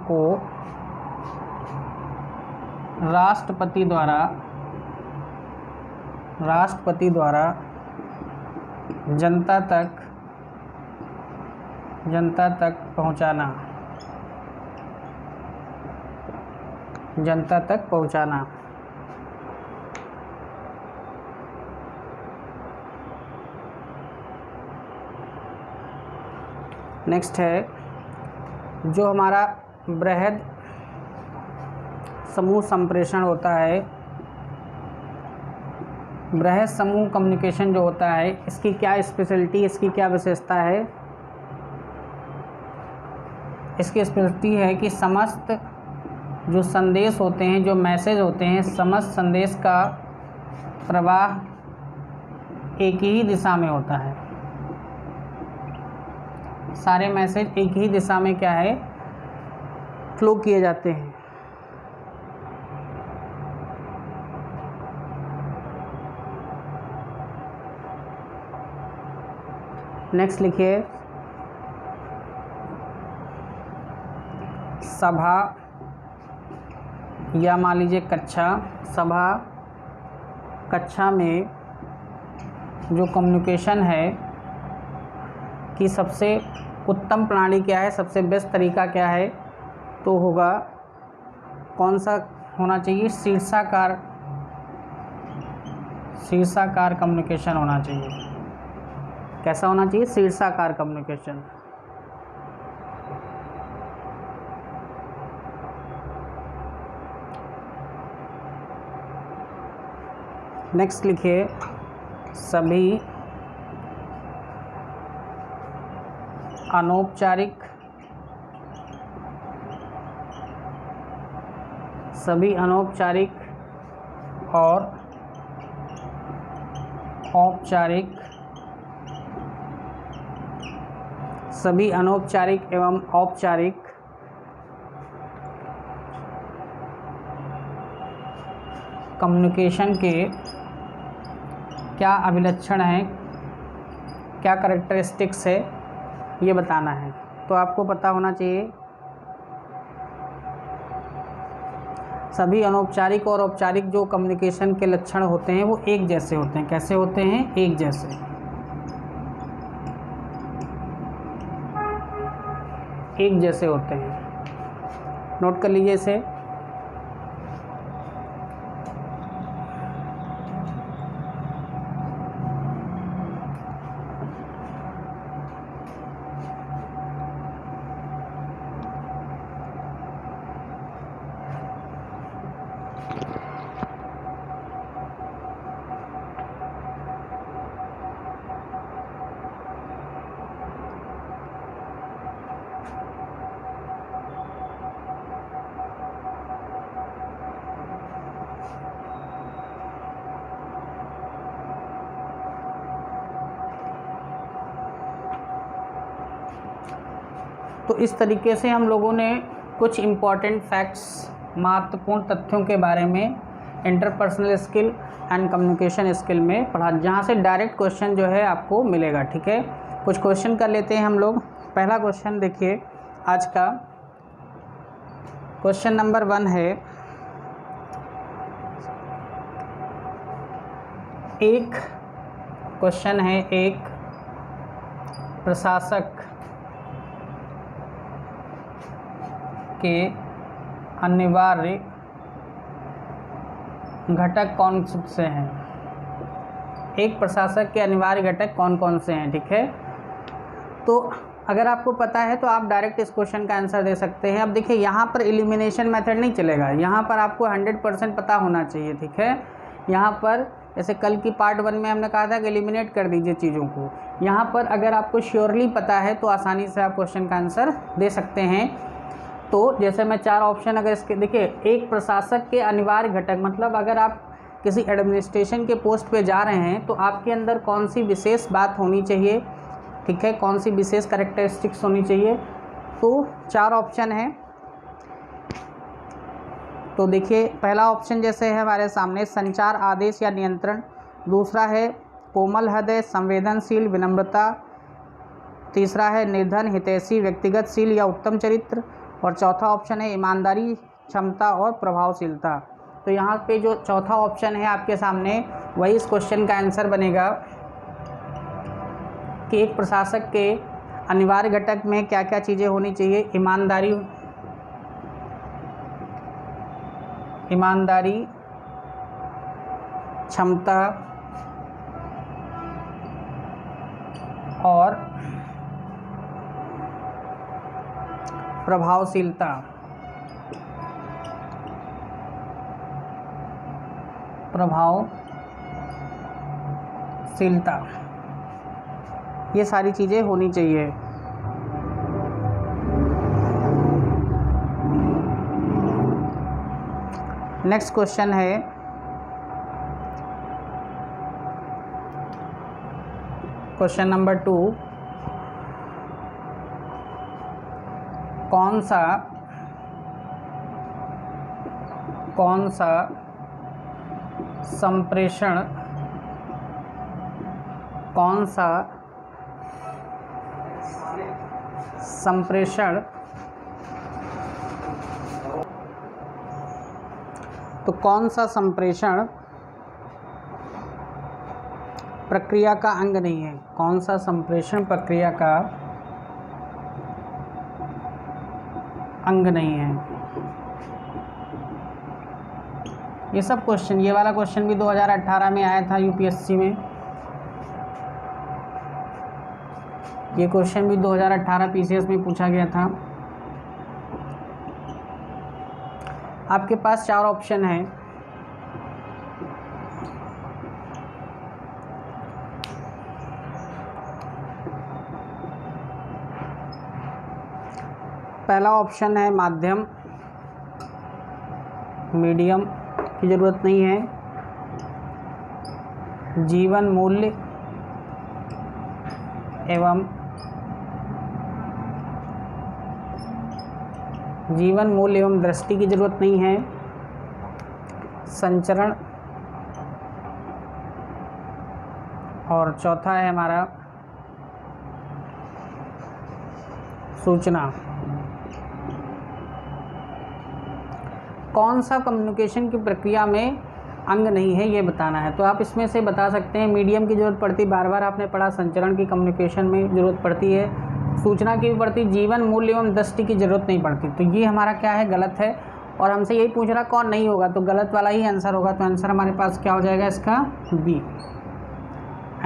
को राष्ट्रपति द्वारा जनता तक पहुंचाना। नेक्स्ट है जो हमारा बृहद समूह संप्रेषण होता है, बृहद समूह कम्युनिकेशन जो होता है, इसकी क्या स्पेशलिटी, इसकी क्या विशेषता है? इसकी स्पेशलिटी है कि समस्त जो संदेश होते हैं, जो मैसेज होते हैं, समस्त संदेश का प्रवाह एक ही दिशा में होता है। सारे मैसेज एक ही दिशा में क्या है? फ्लो किए जाते हैं। नेक्स्ट लिखिए सभा या मान लीजिए कक्षा में जो कम्युनिकेशन है कि सबसे उत्तम प्रणाली क्या है, सबसे बेस्ट तरीका क्या है, तो होगा कौन सा होना चाहिए? शीर्षाकार कम्युनिकेशन होना चाहिए। कैसा होना चाहिए? शीर्षाकार कम्युनिकेशन। नेक्स्ट लिखिए, सभी अनौपचारिक और औपचारिक सभी अनौपचारिक एवं औपचारिक कम्युनिकेशन के क्या अभिलक्षण हैं, क्या कैरेक्टरिस्टिक्स है, ये बताना है। तो आपको पता होना चाहिए सभी अनौपचारिक और औपचारिक जो कम्युनिकेशन के लक्षण होते हैं वो एक जैसे होते हैं। कैसे होते हैं? एक जैसे। एक जैसे होते हैं। नोट कर लीजिए इसे। तो इस तरीके से हम लोगों ने कुछ इम्पॉर्टेंट फैक्ट्स, महत्वपूर्ण तथ्यों के बारे में interpersonal skill and communication skill में पढ़ा, जहाँ से डायरेक्ट क्वेश्चन जो है आपको मिलेगा। ठीक है, कुछ क्वेश्चन कर लेते हैं हम लोग। पहला क्वेश्चन देखिए आज का, क्वेश्चन नंबर 1 है, एक प्रशासक के अनिवार्य घटक कौन से हैं? एक प्रशासक के अनिवार्य घटक कौन कौन से हैं? ठीक है, तो अगर आपको पता है तो आप डायरेक्ट इस क्वेश्चन का आंसर दे सकते हैं। अब देखिए यहाँ पर एलिमिनेशन मेथड नहीं चलेगा, यहाँ पर आपको 100% पता होना चाहिए। ठीक है, यहाँ पर जैसे कल की पार्ट 1 में हमने कहा था कि एलिमिनेट कर दीजिए चीज़ों को। यहाँ पर अगर आपको श्योरली पता है तो आसानी से आप क्वेश्चन का आंसर दे सकते हैं। तो जैसे मैं 4 ऑप्शन अगर इसके देखिए, एक प्रशासक के अनिवार्य घटक मतलब अगर आप किसी एडमिनिस्ट्रेशन के पोस्ट पे जा रहे हैं तो आपके अंदर कौन सी विशेष बात होनी चाहिए, ठीक है, कौन सी विशेष कैरेक्टरिस्टिक्स होनी चाहिए। तो 4 ऑप्शन हैं। तो देखिए पहला ऑप्शन जैसे है हमारे सामने, संचार, आदेश या नियंत्रण। दूसरा है कोमल हृदय, संवेदनशील, विनम्रता। तीसरा है निर्धन, हितैषी, व्यक्तिगतशील या उत्तम चरित्र। और चौथा ऑप्शन है ईमानदारी, क्षमता और प्रभावशीलता। तो यहाँ पे जो चौथा ऑप्शन है आपके सामने वही इस क्वेश्चन का आंसर बनेगा कि एक प्रशासक के अनिवार्य घटक में क्या क्या चीज़ें होनी चाहिए। ईमानदारी, क्षमता और प्रभावशीलता। ये सारी चीज़ें होनी चाहिए। नेक्स्ट क्वेश्चन है, क्वेश्चन नंबर 2, कौन सा संप्रेषण तो कौन सा संप्रेषण प्रक्रिया का अंग नहीं है? कौन सा संप्रेषण प्रक्रिया का अंग नहीं है? ये सब क्वेश्चन, ये वाला क्वेश्चन भी 2018 में आया था यूपीएससी में। ये क्वेश्चन भी 2018 पीसीएस में पूछा गया था। आपके पास 4 ऑप्शन हैं। पहला ऑप्शन है माध्यम, मीडियम की ज़रूरत नहीं है। जीवन मूल्य एवं दृष्टि की ज़रूरत नहीं है। संचरण, और चौथा है हमारा सूचना। कौन सा कम्युनिकेशन की प्रक्रिया में अंग नहीं है ये बताना है। तो आप इसमें से बता सकते हैं मीडियम की ज़रूरत पड़ती, बार बार आपने पढ़ा। संचरण की कम्युनिकेशन में ज़रूरत पड़ती है, सूचना की भी पड़ती, जीवन मूल्य एवं दृष्टि की ज़रूरत नहीं पड़ती। तो ये हमारा क्या है, गलत है। और हमसे यही पूछ रहा कौन नहीं होगा, तो गलत वाला ही आंसर होगा। तो आंसर हमारे पास क्या हो जाएगा इसका, बी।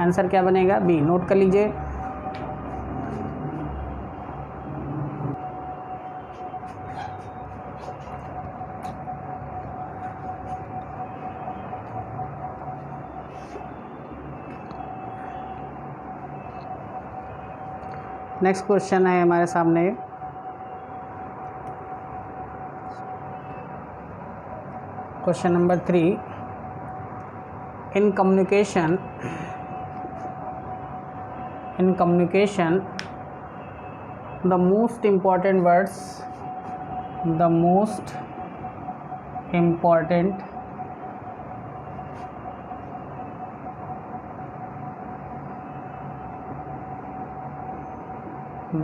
आंसर क्या बनेगा, बी। नोट कर लीजिए। नेक्स्ट क्वेश्चन है हमारे सामने, question number 3। In communication the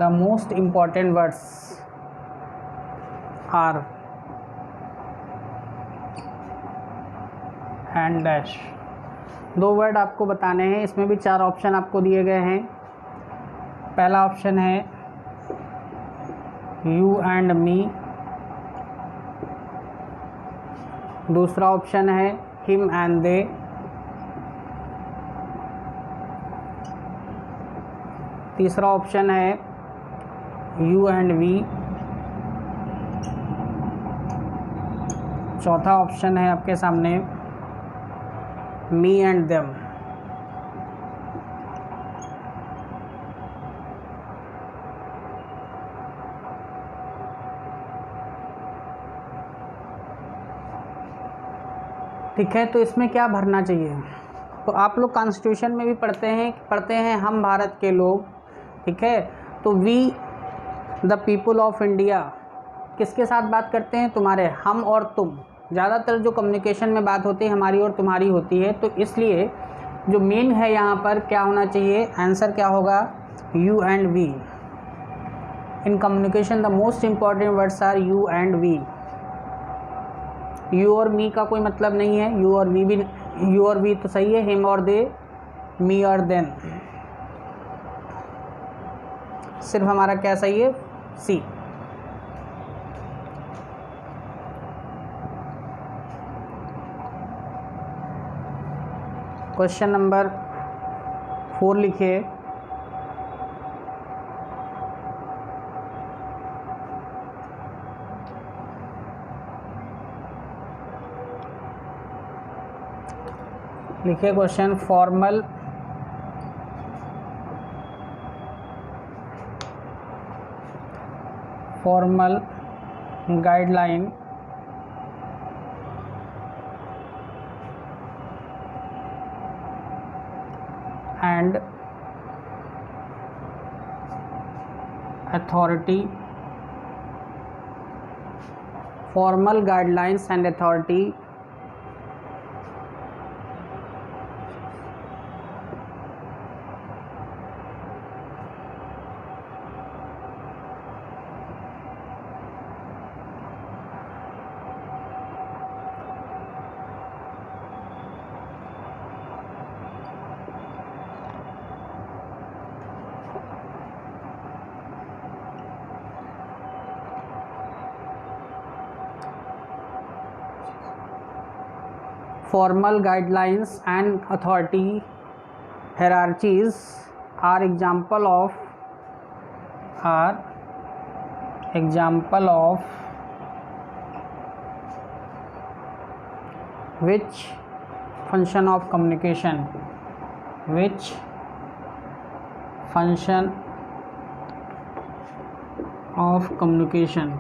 most important words are and dash। 2 word आपको बताने हैं। इसमें भी 4 ऑप्शन आपको दिए गए हैं। पहला ऑप्शन है यू एंड मी, दूसरा ऑप्शन है हिम एंड दे, तीसरा ऑप्शन है यू एंड वी, चौथा ऑप्शन है आपके सामने मी एंड देम। ठीक है, तो इसमें क्या भरना चाहिए। तो आप लोग कॉन्स्टिट्यूशन में भी पढ़ते हैं हम भारत के लोग। ठीक है, तो we the people of India किसके साथ बात करते हैं, तुम्हारे, हम और तुम। ज़्यादातर जो कम्युनिकेशन में बात होती है हमारी और तुम्हारी होती है। तो इसलिए जो मेन है यहाँ पर क्या होना चाहिए, आंसर क्या होगा, you and we. In communication the most important words are you and we. You और मी का कोई मतलब नहीं है, यू और वी तो सही है, हिम और दे, मी और देन। सिर्फ हमारा क्या सही है, सी। क्वेश्चन नंबर 4 लिखिए। लिखिए question, formal guideline and authority, formal guidelines and authority formal guidelines and authority hierarchies are example of which function of communication, which function of communication,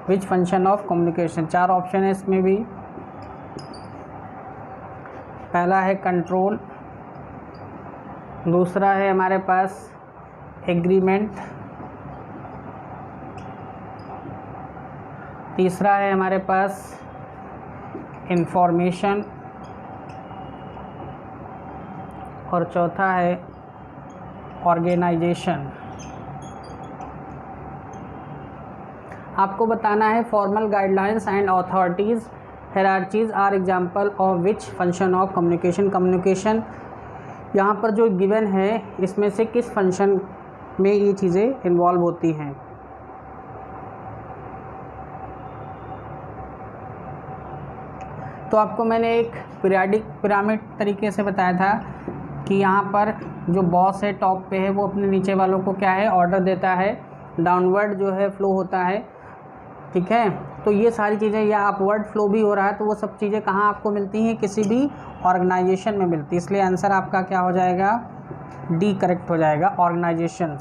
which function of communication। चार option है इसमें भी। पहला है control, दूसरा है हमारे पास agreement, तीसरा है हमारे पास इंफॉर्मेशन और चौथा है ऑर्गेनाइजेशन। आपको बताना है formal guidelines and authorities hierarchies are example of which function of communication. Communication यहाँ पर जो गिवन है इसमें से किस फंक्शन में ये चीज़ें इन्वॉल्व होती हैं। तो आपको मैंने एक पीरियाडिक पिरामिड तरीके से बताया था कि यहाँ पर जो बॉस है टॉप पे है वो अपने नीचे वालों को क्या है ऑर्डर देता है, डाउनवर्ड जो है फ्लो होता है, ठीक है। तो ये सारी चीज़ें या अपवर्ड फ्लो भी हो रहा है तो वो सब चीज़ें कहाँ आपको मिलती हैं, किसी भी ऑर्गेनाइजेशन में मिलती है। इसलिए आंसर आपका क्या हो जाएगा, डी करेक्ट हो जाएगा, ऑर्गेनाइजेशन।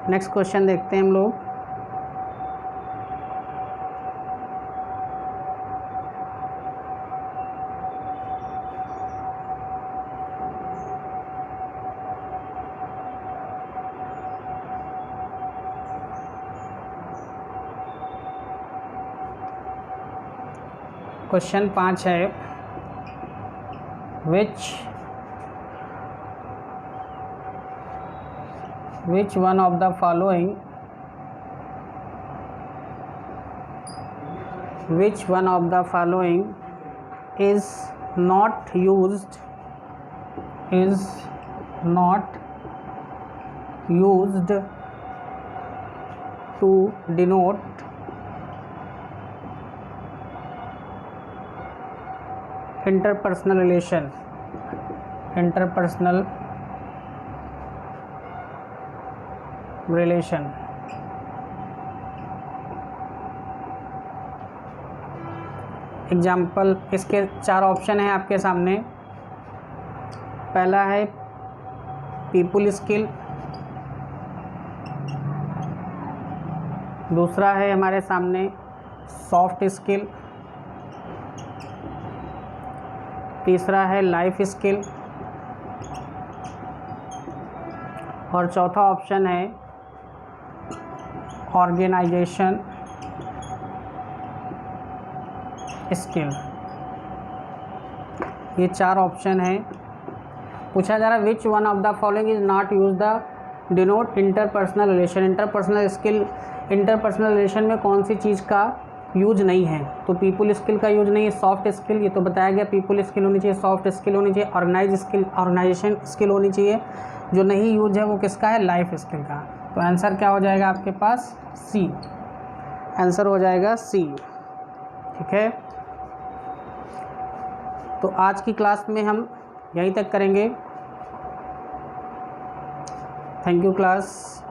नेक्स्ट क्वेश्चन देखते हैं हम लोग। क्वेश्चन 5 है, which one of the following is not used to denote interpersonal relation। Example, इसके 4 ऑप्शन हैं आपके सामने। पहला है पीपल स्किल, दूसरा है हमारे सामने सॉफ्ट स्किल, तीसरा है लाइफ स्किल और चौथा ऑप्शन है ऑर्गेनाइजेशन स्किल। ये 4 ऑप्शन हैं। पूछा जा रहा है which one of the following is not use the denote interpersonal relation. Interpersonal relation में कौन सी चीज़ का यूज नहीं है, तो पीपल स्किल का यूज नहीं है, सॉफ्ट स्किल ये तो बताया गया, पीपल स्किल होनी चाहिए, सॉफ्ट स्किल होनी चाहिए, ऑर्गेनाइजेशन स्किल होनी चाहिए। जो नहीं यूज है वो किसका है, लाइफ स्किल का। तो आंसर क्या हो जाएगा आपके पास, सी। आंसर हो जाएगा सी, ठीक है। तो आज की क्लास में हम यहीं तक करेंगे। Thank you class.